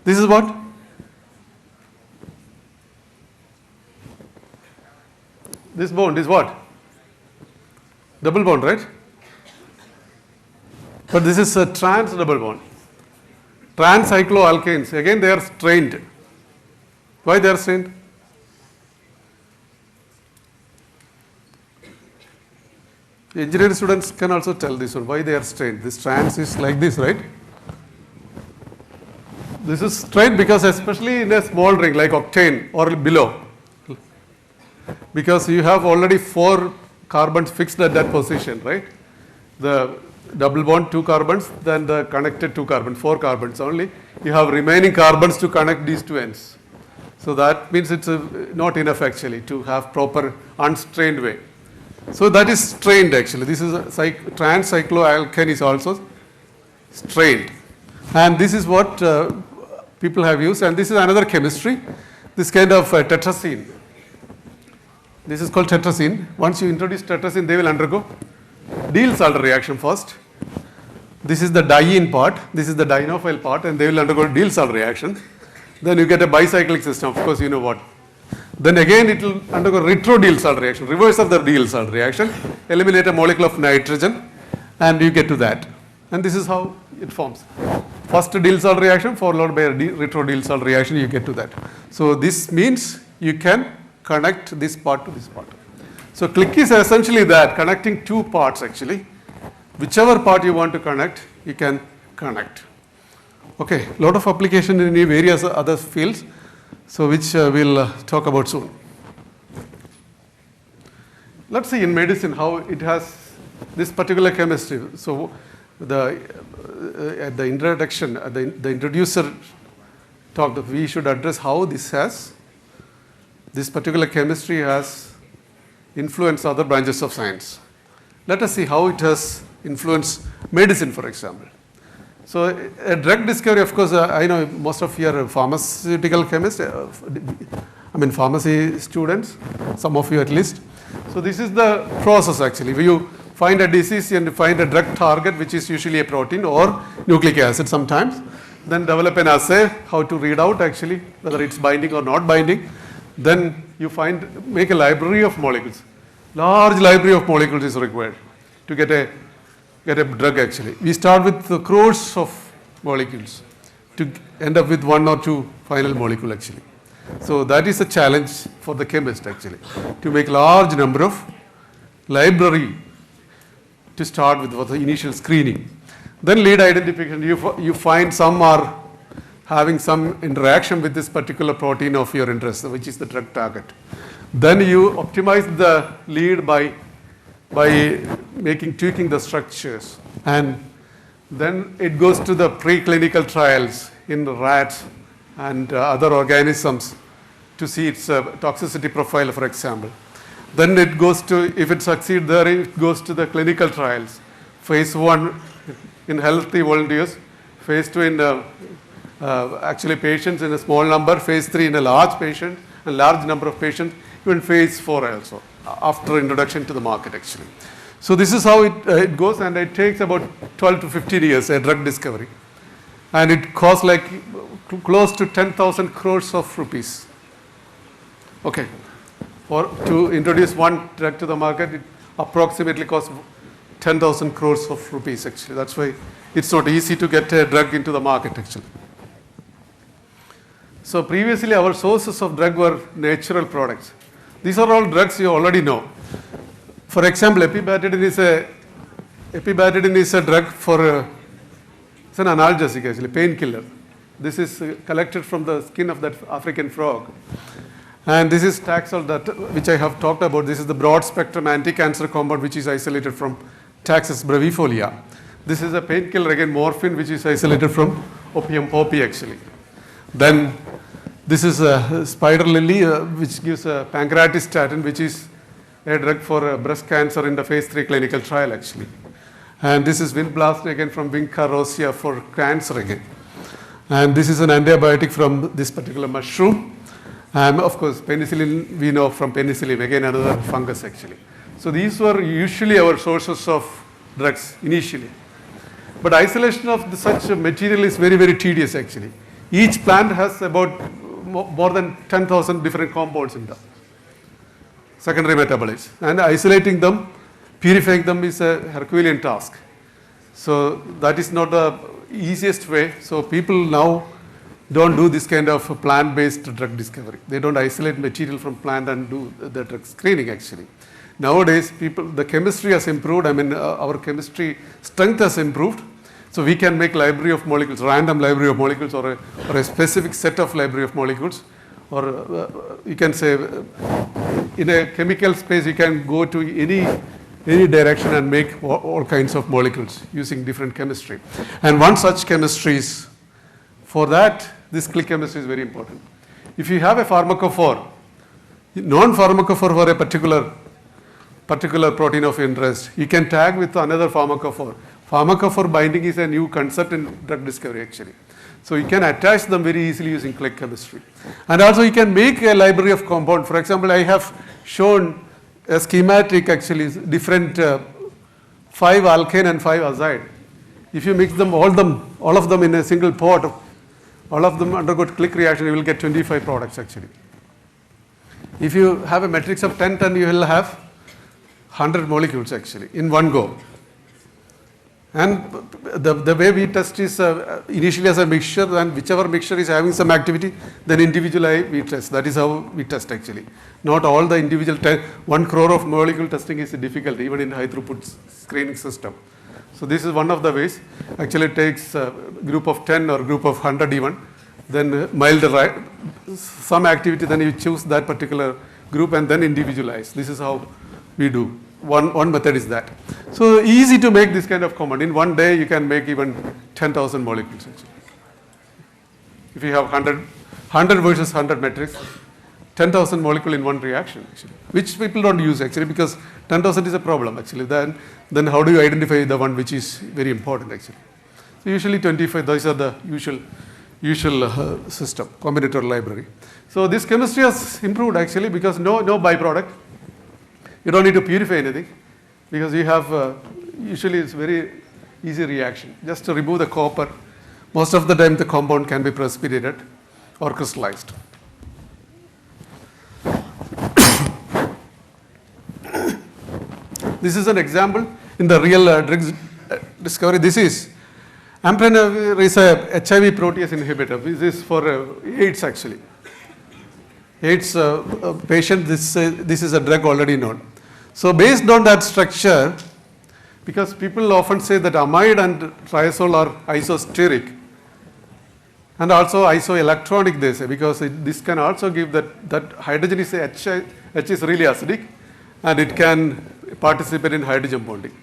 This is what? This bond is what? Double bond, right? But this is a trans double bond. Trans cycloalkanes, again they are strained. Why they are strained? Engineering students can also tell this one, why they are strained. This trans is like this, right? This is strained because especially in a small ring like octane or below, because you have already 4 carbons fixed at that position, right? The double bond 2 carbons, then the connected 2 carbons, 4 carbons only. You have remaining carbons to connect these 2 ends. So that means it's not enough actually to have proper unstrained way. So that is strained actually. This is a trans cycloalkane is also strained. And this is what people have used. And this is another chemistry. This kind of tetracene. This is called tetracene. Once you introduce tetracene, they will undergo Diels-Alder reaction first. This is the diene part. This is the dienophile part, and they will undergo Diels-Alder reaction. Then you get a bicyclic system. Of course, you know what. Then again, it will undergo retro-Diels-Alder reaction, reverse of the Diels-Alder reaction, eliminate a molecule of nitrogen, and you get to that. And this is how it forms. First Diels-Alder reaction followed by a retro-Diels-Alder reaction, you get to that. So this means you can connect this part to this part. So click is essentially that, connecting 2 parts actually. Whichever part you want to connect, you can connect. Okay, lot of application in various other fields, so which we'll talk about soon. Let's see in medicine how it has this particular chemistry. So at the introduction, the introducer talked that we should address how this particular chemistry has influenced other branches of science. Let us see how it has influenced medicine, for example. So a drug discovery, of course, I know most of you are pharmaceutical chemists, pharmacy students, some of you at least. So this is the process actually. Where you find a disease and find a drug target, which is usually a protein or nucleic acid sometimes. Then develop an assay, how to read out actually, whether it's binding or not binding. Then you make a library of molecules. Large library of molecules is required to get a drug actually. We start with the crores of molecules to end up with 1 or 2 final molecule actually. So that is a challenge for the chemist actually, to make large number of library to start with for the initial screening. Then lead identification, you find some are having some interaction with this particular protein of your interest, which is the drug target. Then you optimize the lead by tweaking the structures, and then it goes to the preclinical trials in rats and other organisms to see its toxicity profile, for example. Then it goes to, if it succeeds there, it goes to the clinical trials. Phase 1 in healthy volunteers, phase 2 in actually patients in a small number, phase 3 in a large number of patients, even phase 4 also, after introduction to the market actually. So this is how it goes, and it takes about 12 to 15 years, a drug discovery. And it costs like close to 10,000 crores of rupees. Okay. To introduce one drug to the market, it approximately costs 10,000 crores of rupees actually. That's why it's not easy to get a drug into the market actually. So previously our sources of drug were natural products. These are all drugs you already know. For example, epibadidine is a drug for, it's an analgesic actually, painkiller. This is collected from the skin of that African frog. And this is Taxol, which I have talked about. This is the broad spectrum anti-cancer compound which is isolated from Taxus brevifolia. This is a painkiller, again morphine, which is isolated from opium poppy actually. Then this is a spider lily, which gives a pancreatistatin, which is a drug for breast cancer in the phase 3 clinical trial actually. And this is Vinblast again from Vinca rosea for cancer again. And this is an antibiotic from this particular mushroom. And of course, penicillin we know from penicillin, again another fungus actually. So these were usually our sources of drugs initially. But isolation of such a material is very, very tedious actually. Each plant has about more than 10,000 different compounds in them, secondary metabolites. And isolating them, purifying them is a Herculean task. So that is not the easiest way. So people now don't do this kind of plant-based drug discovery. They don't isolate material from plant and do the drug screening actually. Nowadays, the chemistry has improved. I mean, our chemistry strength has improved. So we can make library of molecules, random library of molecules, or a specific set of library of molecules. Or you can say, in a chemical space, you can go to any direction and make all kinds of molecules using different chemistry. And one such chemistry is, for that, this click chemistry is very important. If you have a pharmacophore, non-pharmacophore for a particular protein of interest, you can tag with another pharmacophore. Pharmacophore binding is a new concept in drug discovery actually. So you can attach them very easily using click chemistry. And also you can make a library of compound. For example, I have shown a schematic actually, different 5 alkane and 5 azide. If you mix them, all of them in a single pot, all of them undergo click reaction, you will get 25 products actually. If you have a matrix of 10, you will have 100 molecules actually in one go. And the way we test is initially as a mixture, and whichever mixture is having some activity, then individually we test. That is how we test actually. Not all the individual 1 crore of molecule testing is difficult even in high throughput screening system. So this is one of the ways. Actually it takes a group of 10 or group of 100 even, then mild some activity, then you choose that particular group and then individualize. This is how we do. One method is that. So easy to make this kind of compound. In one day you can make even 10,000 molecules actually. If you have 100 versus 100 matrix, 10,000 molecule in one reaction actually, which people don't use actually because 10,000 is a problem actually. Then how do you identify the one which is very important actually? So usually 25, those are the usual system, combinatorial library. So this chemistry has improved actually because no byproduct. You don't need to purify anything because you have, usually it's very easy reaction. Just to remove the copper, most of the time the compound can be precipitated or crystallized. This is an example in the real drugs discovery. This is amprenavir is a HIV protease inhibitor. This is for AIDS actually. AIDS patient, this is a drug already known. So based on that structure, because people often say that amide and triazole are isosteric and also isoelectronic they say, because this can also give that hydrogen is H is really acidic and it can participate in hydrogen bonding.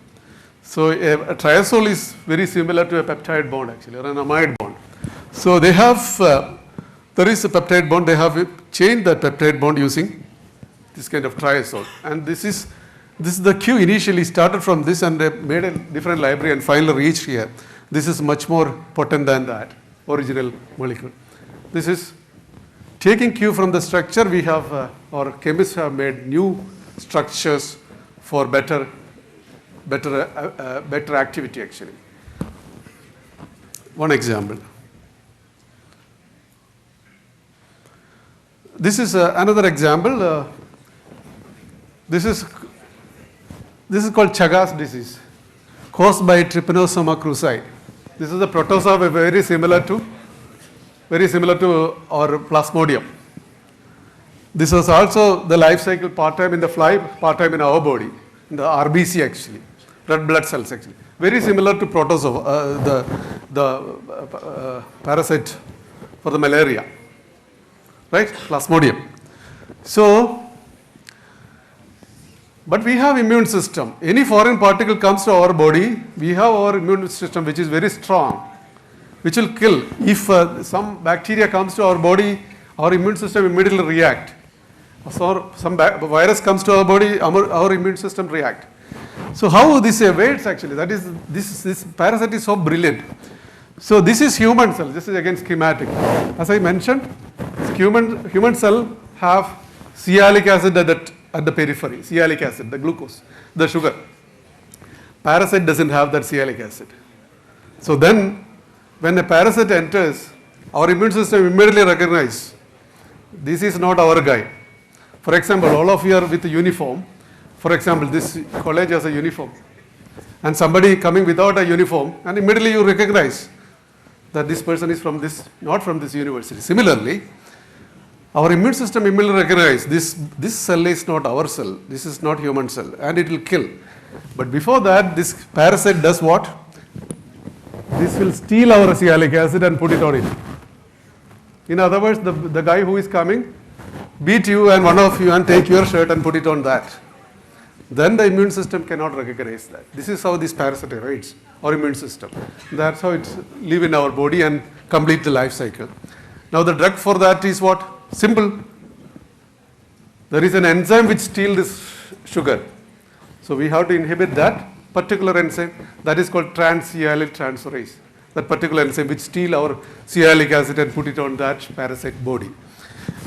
So a triazole is very similar to a peptide bond actually, or an amide bond. So they have, there is a peptide bond, they have changed that peptide bond using this kind of triazole. And this is the Q initially started from this and they made a different library and finally reached here. This is much more potent than that original molecule. This is taking Q from the structure. We have, our chemists have made new structures for better activity actually. One example. This is another example. This is called Chagas disease, caused by Trypanosoma cruzi. This is a protozoa very similar to our Plasmodium. This was also the life cycle part-time in the fly, part-time in our body, in the RBC actually, red blood cells actually. Very similar to protozoa, the parasite for the malaria, right? Plasmodium. So, but we have immune system. Any foreign particle comes to our body, we have our immune system which is very strong, which will kill. If some bacteria comes to our body, our immune system immediately react. So some virus comes to our body, our immune system react. So how this evades actually, that is, this parasite is so brilliant. So this is human cell, this is again schematic. As I mentioned, human cell have sialic acid at the periphery, sialic acid, the glucose, the sugar. Parasite doesn't have that sialic acid. So then, when a parasite enters, our immune system immediately recognizes, this is not our guy. For example, all of you are with a uniform. For example, this college has a uniform. And somebody coming without a uniform, and immediately you recognize that this person is from this, not from this university. Similarly, our immune system immediately recognizes this cell is not our cell, this is not human cell, and it will kill. But before that, this parasite does what? This will steal our sialic acid and put it on it. In other words, the guy who is coming, beat you and one of you and take your shirt and put it on that. Then the immune system cannot recognize that. This is how this parasite evades our immune system. That's how it live in our body and complete the life cycle. Now the drug for that is what? Simple. There is an enzyme which steals this sugar. So we have to inhibit that particular enzyme. That is called trans-sialyl transferase. That particular enzyme which steals our sialic acid and put it on that parasite body.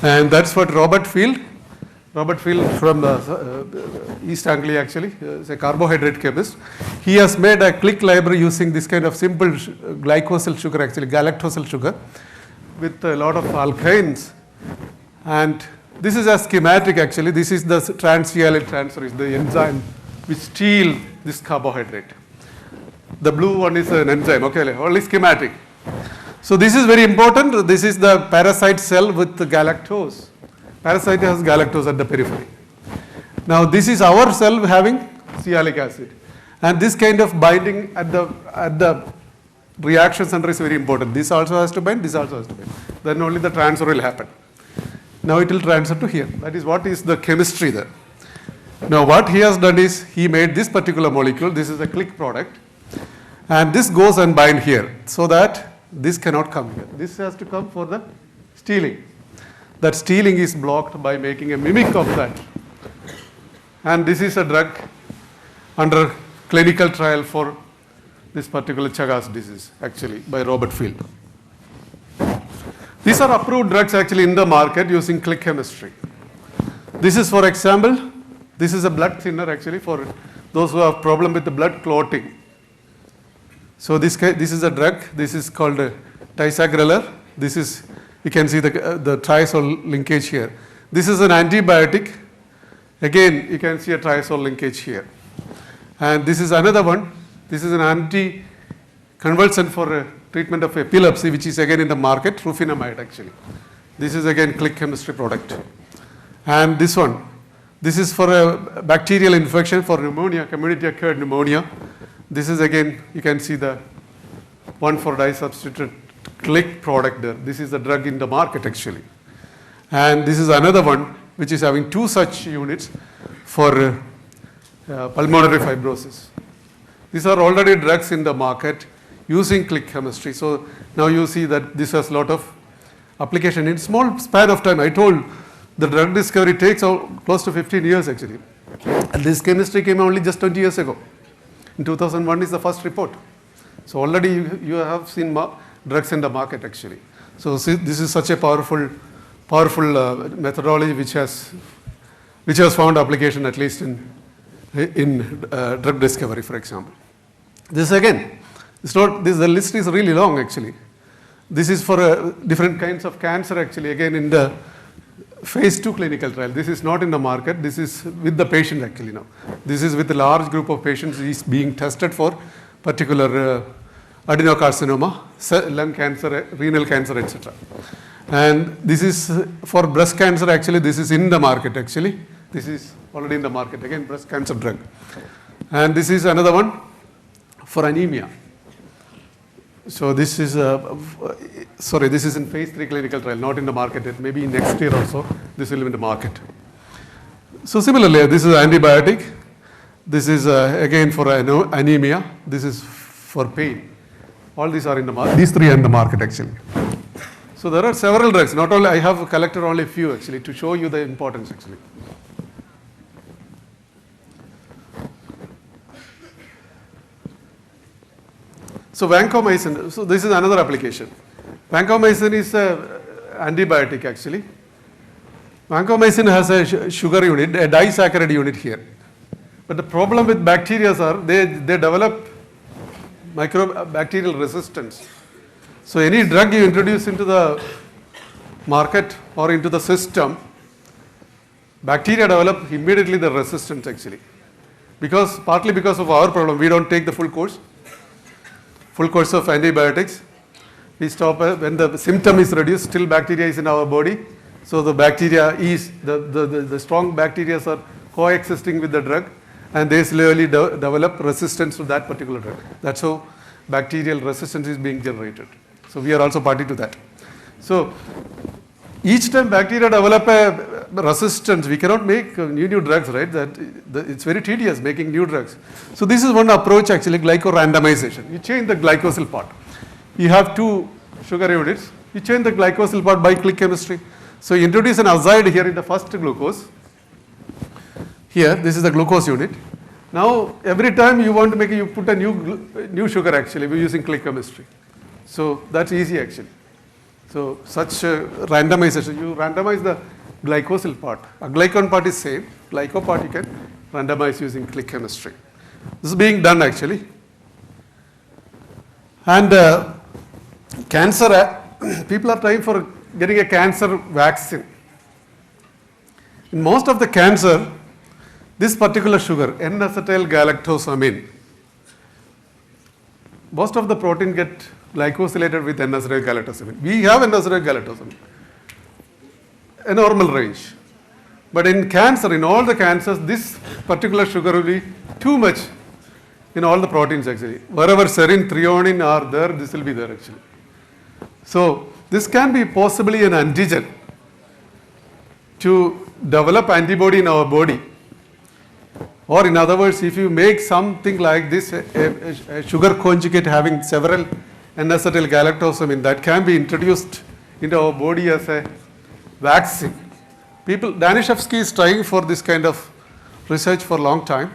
And that's what Robert Field from East Anglia actually, is a carbohydrate chemist. He has made a click library using this kind of simple glycosyl sugar, actually galactosyl sugar, with a lot of alkanes. And this is a schematic actually. This is the trans-sialyl transferase, the enzyme which steal this carbohydrate. The blue one is an enzyme, okay, only schematic. So this is very important. This is the parasite cell with the galactose. Parasite has galactose at the periphery. Now this is our cell having sialic acid. And this kind of binding at the reaction center is very important. This also has to bind, this also has to bind. Then only the transfer will happen. Now it will transfer to here. That is what is the chemistry there. Now what he has done is, he made this particular molecule, this is a click product. And this goes and bind here, so that this cannot come here. This has to come for the stealing. That stealing is blocked by making a mimic of that. And this is a drug under clinical trial for this particular Chagas disease, actually, by Robert Field. These are approved drugs actually in the market using click chemistry. This is, for example, this is a blood thinner actually for those who have problem with the blood clotting. So this is a drug. This is called tisagrelor. This is, you can see the triazole linkage here. This is an antibiotic. Again, you can see a triazole linkage here. And this is another one. This is an anti-convulsant for treatment of epilepsy, which is again in the market, rufinamide actually. This is again click chemistry product. And this one, this is for a bacterial infection for pneumonia, community acquired pneumonia. This is again, you can see the 1,4-disubstituted click product there. This is the drug in the market actually. And this is another one which is having two such units for pulmonary fibrosis. These are already drugs in the market using click chemistry. So now you see that this has a lot of application in small span of time. I told the drug discovery takes close to 15 years actually. And this chemistry came only just 20 years ago. In 2001 is the first report. So already you have seen drugs in the market actually. So see, this is such a powerful methodology which has found application at least in drug discovery, for example. This again, the list is really long actually. This is for different kinds of cancer actually, again in the phase 2 clinical trial. This is not in the market, this is with the patient actually now. This is with a large group of patients. Is being tested for particular adenocarcinoma, lung cancer, renal cancer, etc. And this is for breast cancer actually, this is in the market actually. This is already in the market, again breast cancer drug. And this is another one for anemia. So this is, this is in phase 3 clinical trial, not in the market yet. Maybe next year also, this will be in the market. So similarly, this is antibiotic. This is again for anemia. This is for pain. All these are in the market. These three are in the market actually. So there are several drugs. Not only I have collected only few actually to show you the importance actually. So vancomycin. So this is another application. Vancomycin is a antibiotic actually. Vancomycin has a sugar unit, a disaccharide unit here. But the problem with bacteria are they develop microbacterial resistance. So any drug you introduce into the market or into the system, bacteria develop immediately the resistance actually. Partly because of our problem, we don't take the full course of antibiotics. We stop when the symptom is reduced, still bacteria is in our body. So the bacteria is, the strong bacteria are coexisting with the drug and they slowly develop resistance to that particular drug. That's how bacterial resistance is being generated. So we are also party to that. So each time bacteria develop a resistance, we cannot make new drugs, right? It's very tedious making new drugs. So this is one approach actually, glycorandomization. You change the glycosyl part. You have two sugar units. You change the glycosyl part by click chemistry. So you introduce an azide here in the first glucose. Here, this is the glucose unit. Now, every time you want to make it, you put a new sugar actually, we're using click chemistry. So that's easy actually. So such randomization, you randomize the glycosyl part. A glycon part is same, glyco part you can randomize using click chemistry. This is being done actually. And cancer, people are trying for getting a cancer vaccine. In most of the cancer, this particular sugar, N-acetyl galactosamine, most of the protein get glycosylated with N-acetyl galactosamine. We have N-acetyl galactosamine, a normal range. But in cancer, in all the cancers, this particular sugar will be too much in all the proteins actually. Wherever serine, threonine are there, this will be there actually. So this can be possibly an antigen to develop antibody in our body. Or in other words, if you make something like this, a sugar conjugate having several N-acetyl galactosamine that can be introduced into our body as a vaccine. Danishevsky is trying for this kind of research for a long time.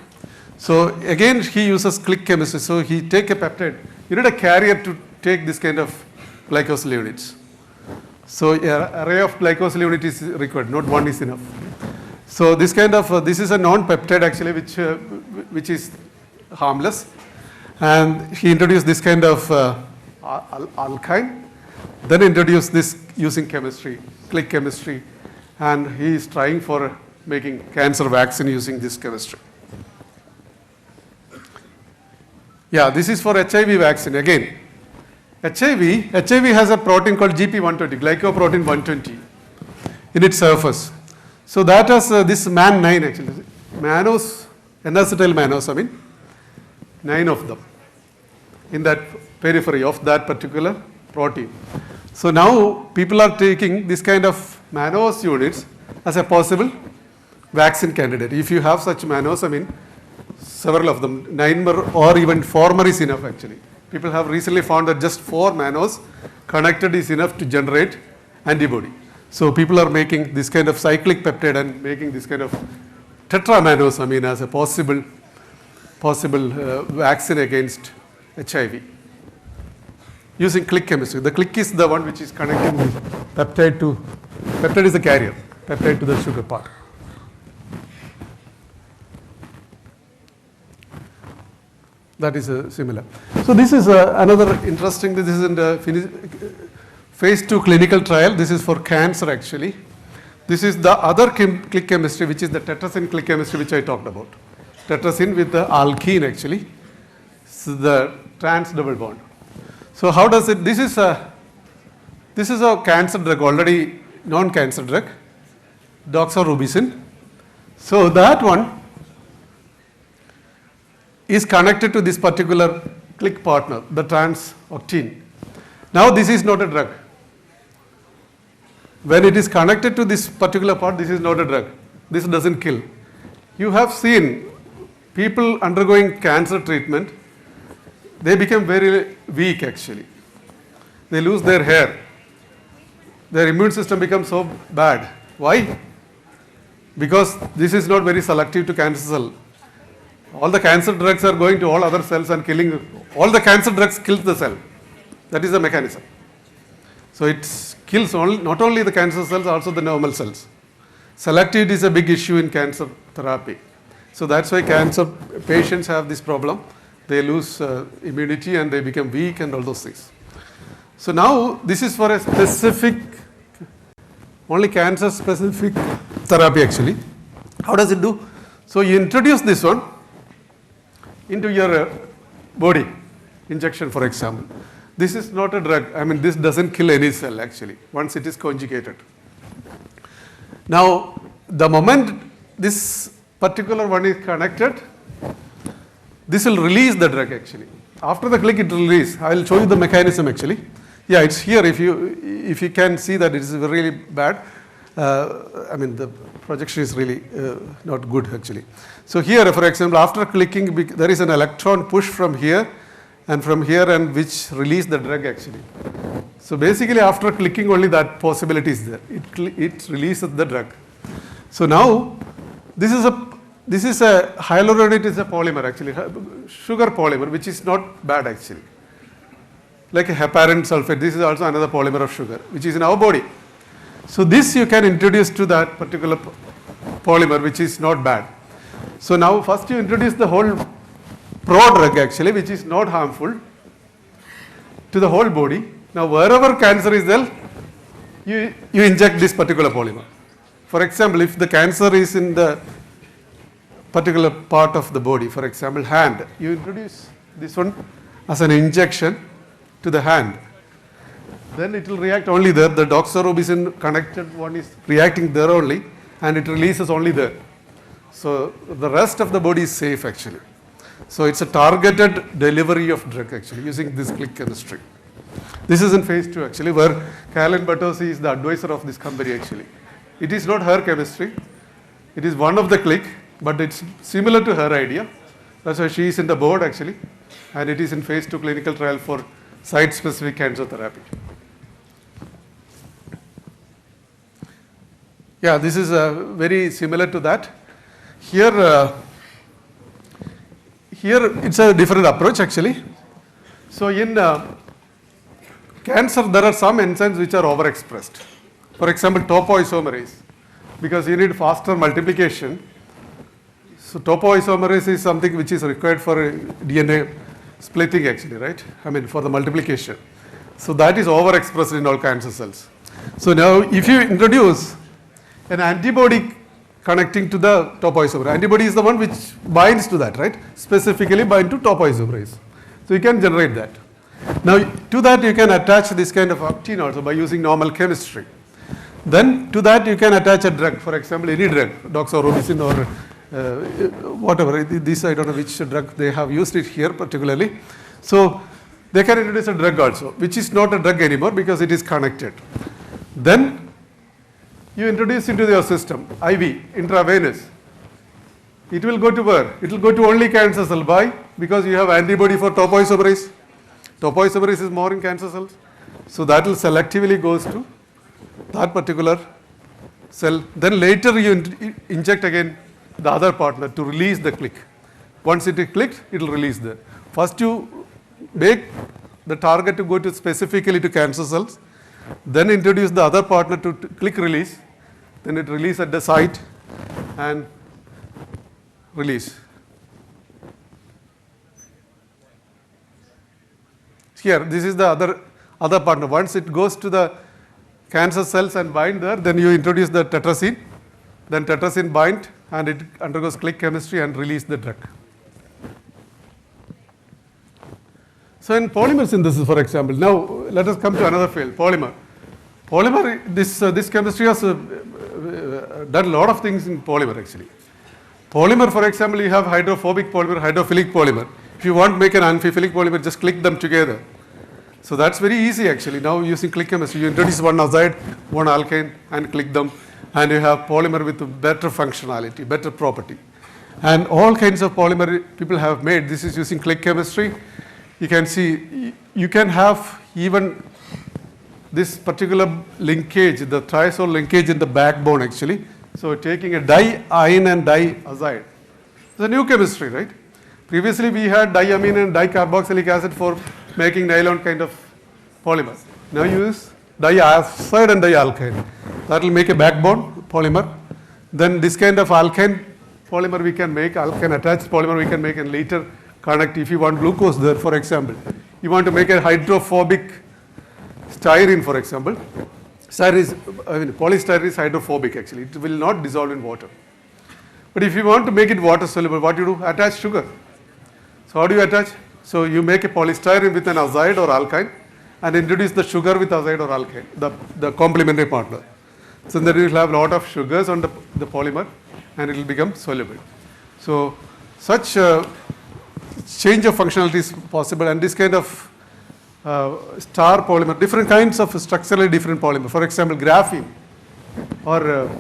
So again, he uses click chemistry. So he take a peptide. You need a carrier to take this kind of glycosyl units. So an array of glycosyl units is required, not one is enough. So this kind of, this is a non-peptide actually which is harmless. And he introduced this kind of alkyne, then introduced this using chemistry, click chemistry. And he is trying for making cancer vaccine using this chemistry. Yeah, this is for HIV vaccine again. HIV has a protein called GP120, glycoprotein 120 in its surface. So that has this MAN9 actually, N-acetyl manosamine, 9 of them in that periphery of that particular protein. So now people are taking this kind of mannose units as a possible vaccine candidate. If you have such manosamine, several of them, 9 more or even 4 more is enough actually. People have recently found that just 4 mannose connected is enough to generate antibody. So people are making this kind of cyclic peptide and making this kind of tetramanosamine as a possible vaccine against HIV using click chemistry. The click is the one which is connecting the peptide is the carrier, peptide to the sugar part. That is similar. So this is another interesting, this is in the phase 2 clinical trial. This is for cancer actually. This is the other click chemistry, which is the tetrasin click chemistry which I talked about. Tetrasin with the alkene actually. So the trans double bond. So how does it, this is a cancer drug, already non-cancer drug, doxorubicin. So that one is connected to this particular click partner, the trans octene. Now this is not a drug. When it is connected to this particular part, this is not a drug. This doesn't kill. You have seen people undergoing cancer treatment, they become very weak actually. They lose their hair. their immune system becomes so bad. Why? Because this is not very selective to cancer cell. All the cancer drugs are going to all other cells and killing. All the cancer drugs kill the cell. That is the mechanism. So it kills not only the cancer cells, also the normal cells. Selectivity is a big issue in cancer therapy. So that's why cancer patients have this problem. They lose immunity and they become weak and all those things. So now this is for a specific, only cancer specific therapy actually. How does it do? So you introduce this one into your body, injection for example. This is not a drug. I mean, this doesn't kill any cell actually, once it is conjugated. Now, the moment this particular one is connected, this will release the drug actually. After the click, it will release. I will show you the mechanism actually. Yeah, it's here. If you can see that it is really bad. I mean, the projection is really not good actually. So here, for example, after clicking, there is an electron push from here and which release the drug actually. So basically, after clicking, only that possibility is there. It releases the drug. So now, this is a hyaluronate is a polymer actually, sugar polymer, which is not bad actually. Like a heparin sulfate, this is also another polymer of sugar, which is in our body. So this you can introduce to that particular polymer, which is not bad. So now first you introduce the whole pro-drug actually, which is not harmful to the whole body. Now wherever cancer is there, you inject this particular polymer. For example, if the cancer is in the particular part of the body, for example hand, you introduce this one as an injection to the hand. Then it will react only there. The doxorubicin connected one is reacting there only, and it releases only there. So the rest of the body is safe actually. So it's a targeted delivery of drug actually using this click chemistry. This is in phase 2 actually, where Carolyn Bertozzi is the advisor of this company actually. It is not her chemistry. It is one of the click, but it's similar to her idea. That's why she is in the board actually, and it is in phase 2 clinical trial for site-specific cancer therapy. Yeah, this is very similar to that. Here it's a different approach actually. So in cancer, there are some enzymes which are overexpressed. For example, topoisomerase, because you need faster multiplication. So topoisomerase is something which is required for DNA splitting actually, right? I mean, for the multiplication. So that is overexpressed in all cancer cells. So now if you introduce an antibody connecting to the topoisomerase, antibody is the one which binds to that, right? Specifically bind to topoisomerase. So you can generate that. Now to that you can attach this kind of octene also by using normal chemistry. Then to that you can attach a drug, for example any drug, doxorubicin or whatever. This I don't know which drug they have used it here particularly. So they can introduce a drug also, which is not a drug anymore because it is connected. Then you introduce into your system, IV, intravenous. It will go to where? It will go to only cancer cell. Why? Because you have antibody for topoisomerase. Topoisomerase is more in cancer cells. So that will selectively goes to that particular cell. Then later you inject again the other partner to release the click. Once it is clicked, it will release the. First you make the target to go to specifically to cancer cells. Then introduce the other partner to click release. Then it release at the site and release. Here, this is the other partner. Once it goes to the cancer cells and bind there, then you introduce the tetrasin. Then tetrasin bind and it undergoes click chemistry and release the drug. So in polymer synthesis, for example, now let us come to another field, polymer. Polymer, this chemistry has done a lot of things in polymer actually. Polymer, for example, you have hydrophobic polymer, hydrophilic polymer. If you want to make an amphiphilic polymer, just click them together. So that's very easy actually. Now using click chemistry, you introduce one azide, one alkane and click them, and you have polymer with better functionality, better property. And all kinds of polymer people have made. This is using click chemistry. You can see, you can have even this particular linkage, the triazole linkage in the backbone actually. So taking a diene and diazide. It's a new chemistry, right? Previously we had diamine and dicarboxylic acid for making nylon kind of polymer. Now you use diazide and dialkane. That will make a backbone polymer. Then this kind of alkane polymer we can make, alkane attached polymer we can make and later connect if you want glucose there, for example. You want to make a hydrophobic styrene, for example. Polystyrene is hydrophobic actually. It will not dissolve in water. But if you want to make it water soluble, what you do? Attach sugar. So how do you attach? So you make a polystyrene with an azide or alkyne and introduce the sugar with azide or alkyne, the complementary partner. So then you will have a lot of sugars on the polymer and it will become soluble. So such change of functionality is possible, and this kind of star polymer, different kinds of structurally different polymer. For example, graphene or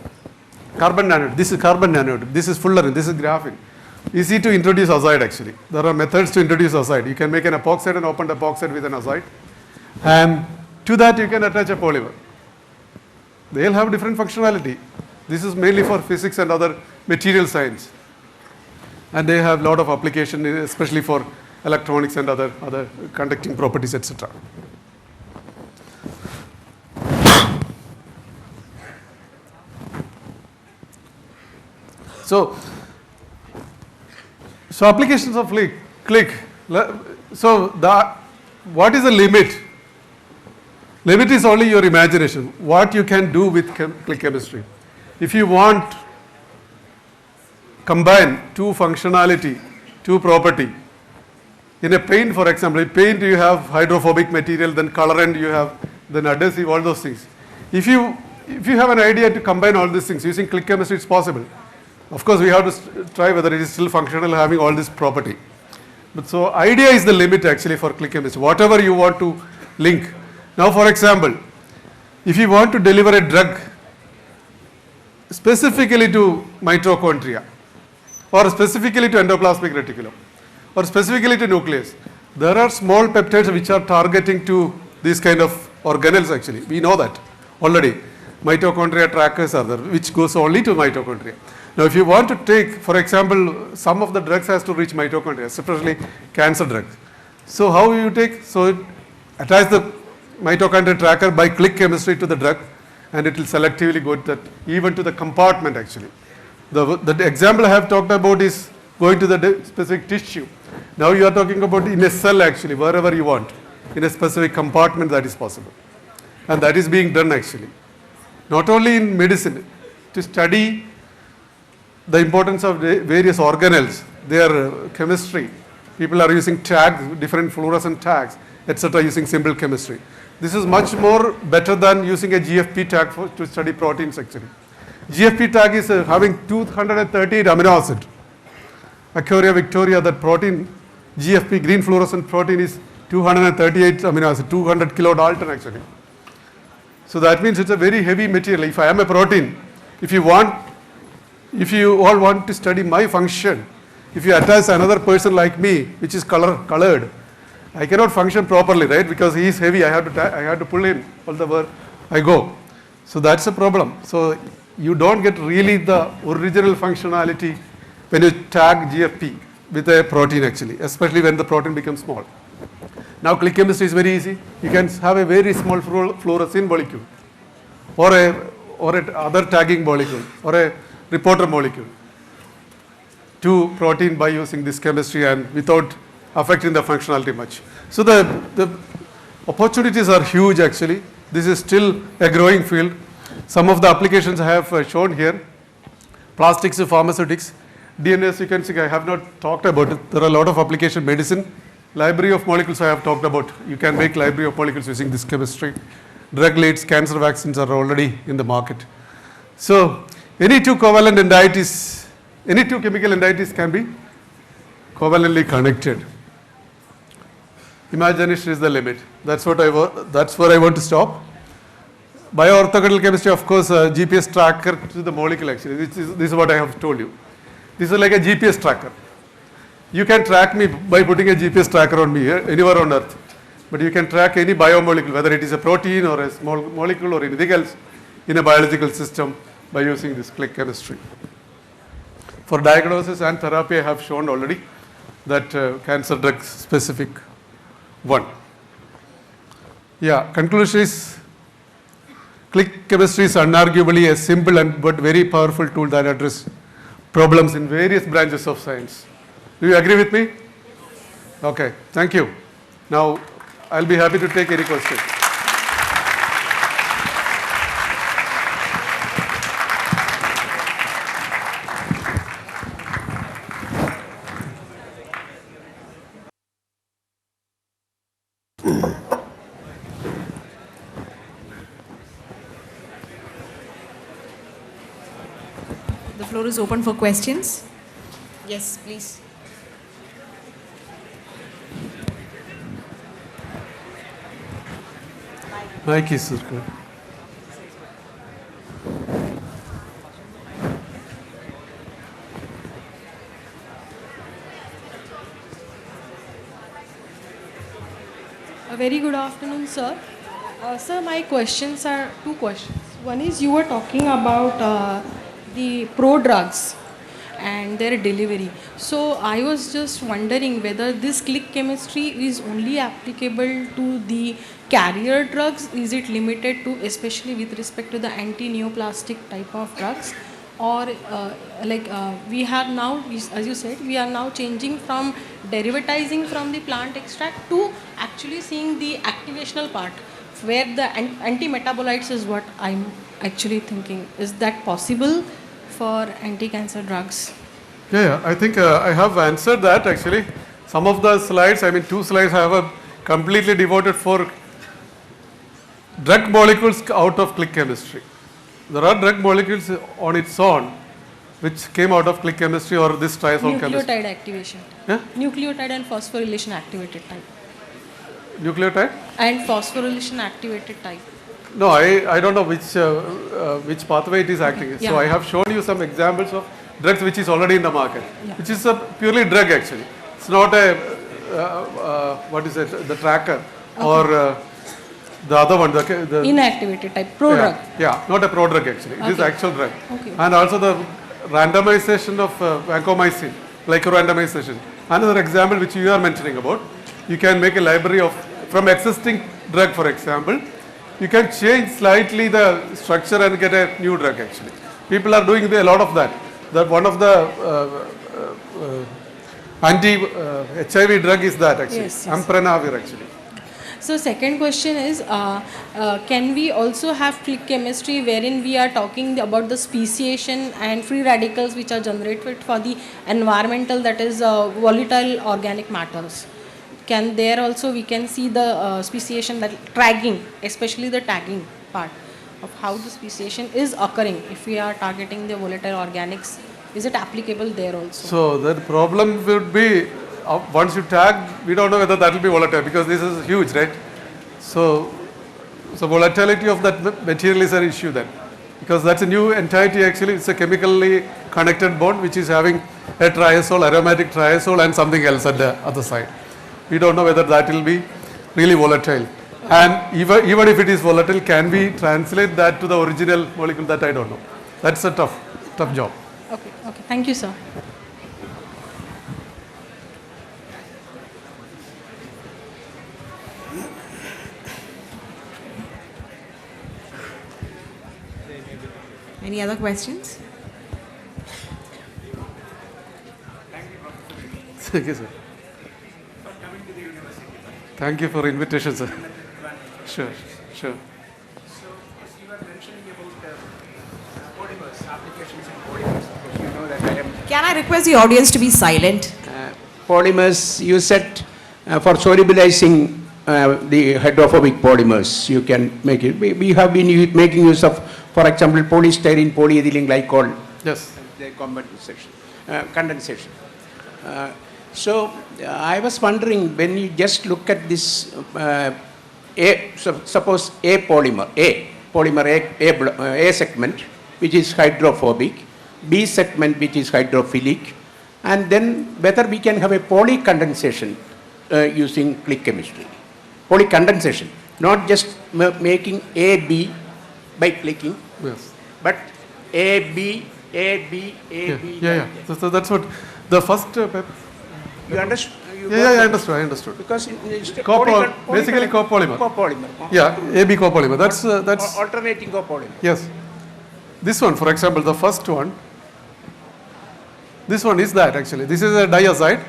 carbon nanotube. This is carbon nanotube. This is fullerene. This is graphene. Easy to introduce azide actually. There are methods to introduce azide. You can make an epoxide and open the epoxide with an azide. And to that you can attach a polymer. They'll have different functionality. This is mainly for physics and other material science. And they have a lot of application, especially for electronics and other conducting properties, etc. So applications of click. So what is the limit? Limit is only your imagination. What you can do with click chemistry. If you want combine two functionality, two property. In a paint, for example, in paint you have hydrophobic material, then colorant you have, then adhesive, all those things. If you have an idea to combine all these things using click chemistry, it's possible. Of course, we have to try whether it is still functional having all this property. But so idea is the limit actually for click chemistry, whatever you want to link. Now, for example, if you want to deliver a drug specifically to mitochondria, or specifically to endoplasmic reticulum, or specifically to nucleus, there are small peptides which are targeting to these kind of organelles actually. We know that already. Mitochondria trackers are there, which goes only to mitochondria. Now, if you want to take, for example, some of the drugs has to reach mitochondria, especially cancer drugs. So how you take? So attach the mitochondria tracker by click chemistry to the drug, and it will selectively go to that, even to the compartment actually. The example I have talked about is going to the specific tissue. Now you are talking about in a cell actually, wherever you want, in a specific compartment that is possible. And that is being done actually. Not only in medicine, to study the importance of various organelles, their chemistry. People are using tags, different fluorescent tags, etc. using simple chemistry. This is much more better than using a GFP tag to study proteins actually. GFP tag is having 238 amino acid. Acuria Victoria, that protein, GFP, green fluorescent protein is 238 amino acid, 200 kilodalton actually. So that means it's a very heavy material. If I am a protein, if you all want to study my function, if you attach another person like me, which is colored, I cannot function properly, right? Because he is heavy, I have to pull him all the way I go. So that's a problem. So you don't get really the original functionality when you tag GFP with a protein actually, especially when the protein becomes small. Now click chemistry is very easy. You can have a very small fluorescein molecule or a other tagging molecule or a reporter molecule to protein by using this chemistry and without affecting the functionality much. So the opportunities are huge actually. This is still a growing field. Some of the applications I have shown here, plastics to pharmaceutics, DNA sequencing I have not talked about it. There are a lot of application, medicine, library of molecules I have talked about. You can make library of molecules using this chemistry. Drug leads, cancer vaccines are already in the market. So any two covalent entities, any two chemical entities can be covalently connected. Imagination is the limit. That's where I want to stop. Bioorthogonal chemistry, of course, GPS tracker to the molecule actually. This is what I have told you. This is like a GPS tracker. You can track me by putting a GPS tracker on me anywhere on earth. but you can track any biomolecule, whether it is a protein or a small molecule or anything else in a biological system by using this click chemistry. For diagnosis and therapy, I have shown already that cancer drug specific one. Yeah, conclusion is click chemistry is unarguably a simple but very powerful tool that addresses problems in various branches of science. Do you agree with me? Okay, thank you. Now, I'll be happy to take any questions. The floor is open for questions. Yes, please. Mike is good. A very good afternoon, sir. Sir, my questions are two questions. One is you were talking about the pro-drugs and their delivery. So I was just wondering whether this click chemistry is only applicable to the carrier drugs. Is it limited to, especially with respect to the anti-neoplastic type of drugs? Or we have now, as you said, we are now changing from derivatizing from the plant extract to actually seeing the activational part, where the anti-metabolites is what I'm actually thinking. Is that possible for anti-cancer drugs? Yeah, I think I have answered that actually. Some of the slides, I mean 2 slides I have completely devoted for drug molecules out of click chemistry. There are drug molecules on its own which came out of click chemistry or this triazole chemistry. Nucleotide activation. Yeah? Nucleotide and phosphorylation activated type. Nucleotide? And phosphorylation activated type. No, I don't know which pathway it is acting. Yeah. So I have shown you some examples of drugs which is already in the market, Yeah. which is a purely drug actually. It's not a, the tracker or the other one, the Inactivated type, pro-drug. Yeah, not a prodrug actually. It is Okay. actual drug. Okay. And also the randomization of vancomycin, glycorandomization. Another example which you are mentioning about, you can make a library of, from existing drug for example, you can change slightly the structure and get a new drug actually. People are doing a lot of that. That one of the anti-HIV drug is that actually, Yes, yes. Amprenovir actually. So second question is, can we also have click chemistry wherein we are talking about the speciation and free radicals which are generated for the environmental, that is volatile organic matters? Can there also we can see the speciation, that tagging, especially the tagging part of how the speciation is occurring if we are targeting the volatile organics? Is it applicable there also? So the problem would be once you tag, we don't know whether that will be volatile because this is huge, right? So volatility of that material is an issue then, because that's a new entity actually. It's a chemically connected bond which is having a triazole, aromatic triazole, and something else at the other side. We don't know whether that will be really volatile. And even if it is volatile, can we translate that to the original molecule? That I don't know. That's a tough job. Okay, thank you, sir. Any other questions? Thank you, sir. Thank you for invitation, sir. Sure. So, you were mentioning about polymers, applications in polymers, because you know that I am... Can I request the audience to be silent? polymers, you said for solubilizing the hydrophobic polymers, you can make it. We have been making use of, for example, polystyrene polyethylene glycol. Yes. The condensation. I was wondering, when you just look at this, suppose A polymer A segment, which is hydrophobic, B segment, which is hydrophilic, and then whether we can have a polycondensation using click chemistry. polycondensation, not just making A, B by clicking, Yes. but A, B, A, B, A, Yeah, B. yeah. So that's what the first. You understand? Yeah, I understood. I understood. Because it's Basically copolymer. Copolymer. Yeah, AB copolymer. That's Alternating copolymer. yes. This one, for example, the first one. This one is that actually. This is a diazide.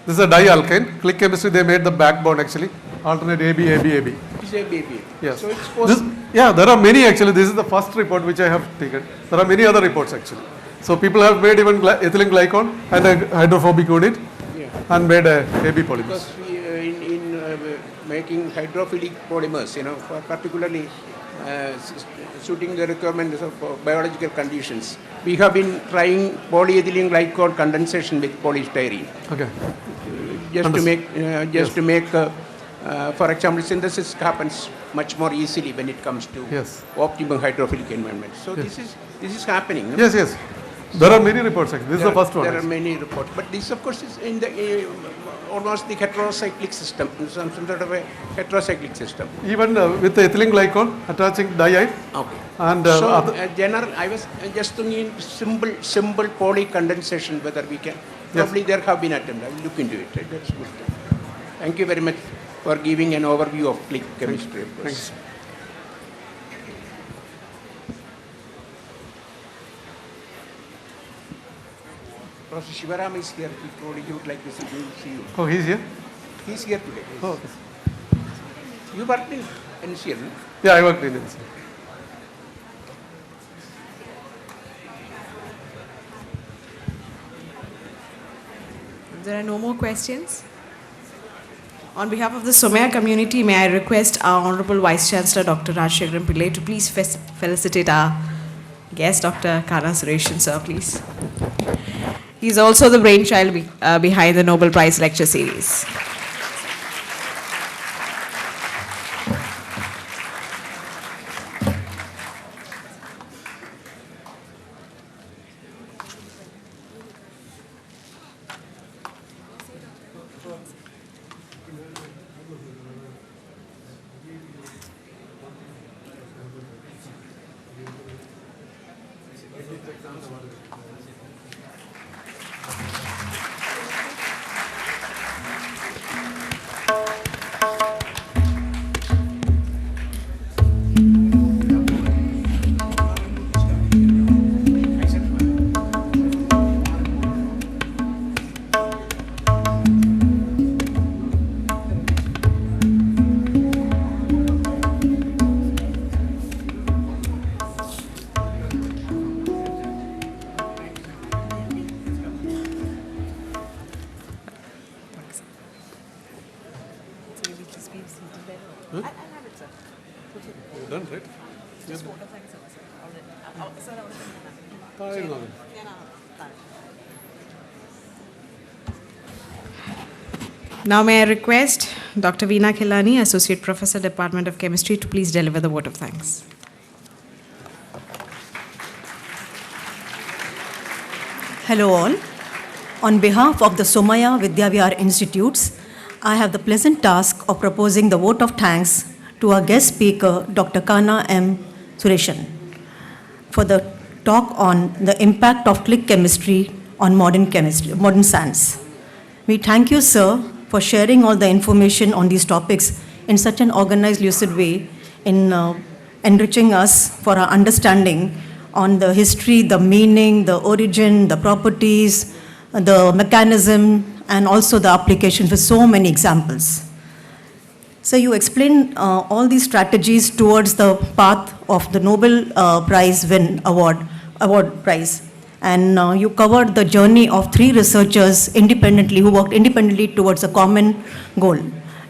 This is a dialkane. Click chemistry, they made the backbone actually. Alternate AB, AB, AB. It's A, B, B. Yes. So it's possible. Yeah, there are many actually. This is the first report which I have taken. There are many other reports actually. So people have made even ethylene glycol and a hydrophobic unit and made a AB polymers. Because we, in making hydrophilic polymers, for particularly suiting the requirements of biological conditions, we have been trying polyethylene glycol condensation with polystyrene. Okay. Just to make, for example, synthesis happens much more easily when it comes to optimum hydrophilic environment. So this is happening. No? Yes. There are many reports actually. This is the first one. There are many reports, but this of course is in the almost the heterocyclic system, some sort of a heterocyclic system. Even with the ethylene glycol attaching diide. Okay. And general, I was just thinking simple polycondensation, whether we can. Probably there have been attempts. I will look into it. Right? That's good. Thank you very much for giving an overview of click chemistry. Thanks. Professor Shivaram is here. He told he would like to see you. Oh, he's here? He's here today. Yes. Oh, okay. You worked in NCL, no? Yeah, I worked in NCL. There are no more questions. On behalf of the Somaya community, may I request our Honorable Vice Chancellor, Dr. Rajshekharan Pillai, to please felicitate our guest, Dr. Kana Sureshan, sir, please. He is also the brainchild behind the Nobel Prize lecture series. Done, right? Now may I request Dr. Veena Khilani, Associate Professor, Department of Chemistry, to please deliver the vote of thanks. Hello all. On behalf of the Somaya Vidyavihar Institutes, I have the pleasant task of proposing the vote of thanks to our guest speaker, Dr. Kana M. Sureshan, for the talk on the impact of click chemistry on modern science. We thank you, sir, for sharing all the information on these topics in such an organized, lucid way, in enriching us for our understanding on the history, the meaning, the origin, the properties, the mechanism, and also the application with so many examples. So you explained all these strategies towards the path of the Nobel Prize award prize. And you covered the journey of 3 researchers independently, who worked independently towards a common goal.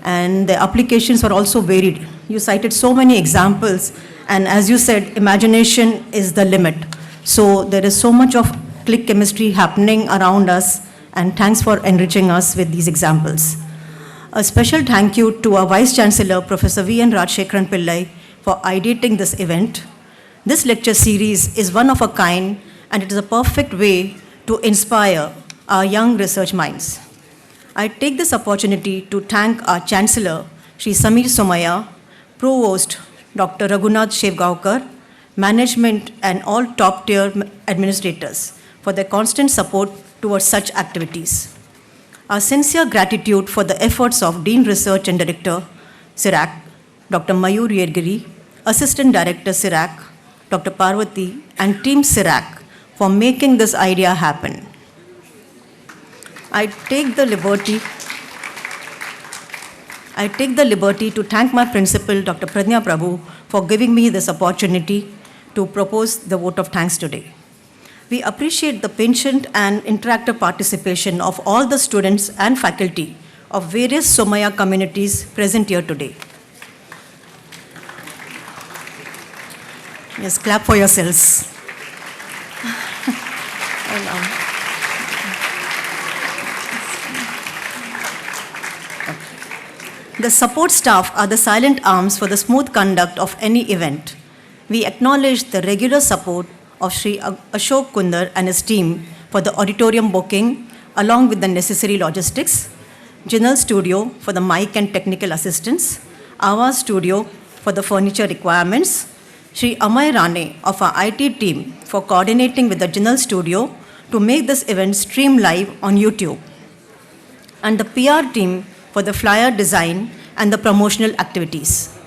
And the applications were also varied. You cited so many examples, and as you said, imagination is the limit. So there is so much of click chemistry happening around us, and thanks for enriching us with these examples. A special thank you to our Vice Chancellor, Professor V.N. Rajshekharan Pillai, for ideating this event. This lecture series is one of a kind, and it is a perfect way to inspire our young research minds. I take this opportunity to thank our Chancellor Shri Samir Somaya, Provost Dr. Raghunath Shevgaonkar, management and all top-tier administrators for their constant support towards such activities. Our sincere gratitude for the efforts of Dean Research and Director, CIRAC, Dr. Mayur Yergiri, Assistant Director, CIRAC, Dr. Parvati, and Team CIRAC for making this idea happen. I take the liberty to thank my principal, Dr. Pradnya Prabhu, for giving me this opportunity to propose the vote of thanks today. We appreciate the patient and interactive participation of all the students and faculty of various Somaya communities present here today. Yes, clap for yourselves. The support staff are the silent arms for the smooth conduct of any event. We acknowledge the regular support of Sri Ashok Kundar and his team for the auditorium booking along with the necessary logistics, Jinal Studio for the mic and technical assistance, Awa Studio for the furniture requirements, Sri Amay Rane of our IT team for coordinating with the Jinal Studio to make this event stream live on YouTube, and the PR team for the flyer design and the promotional activities.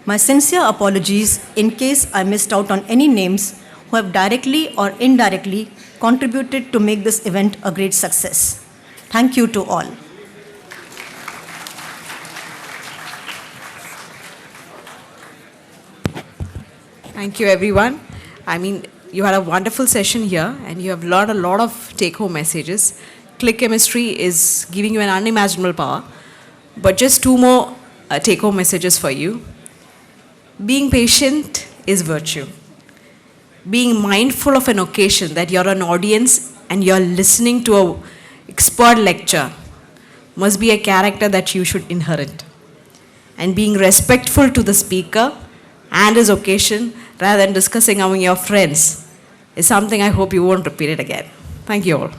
My sincere apologies in case I missed out on any names who have directly or indirectly contributed to make this event a great success. Thank you to all. Thank you, everyone. I mean, you had a wonderful session here, and you have learned a lot of take-home messages. Click chemistry is giving you an unimaginable power. But just two more take-home messages for you. Being patient is virtue. Being mindful of an occasion that you're an audience and you're listening to an expert lecture must be a character that you should inherit. And being respectful to the speaker and his occasion rather than discussing among your friends is something I hope you won't repeat it again. Thank you all.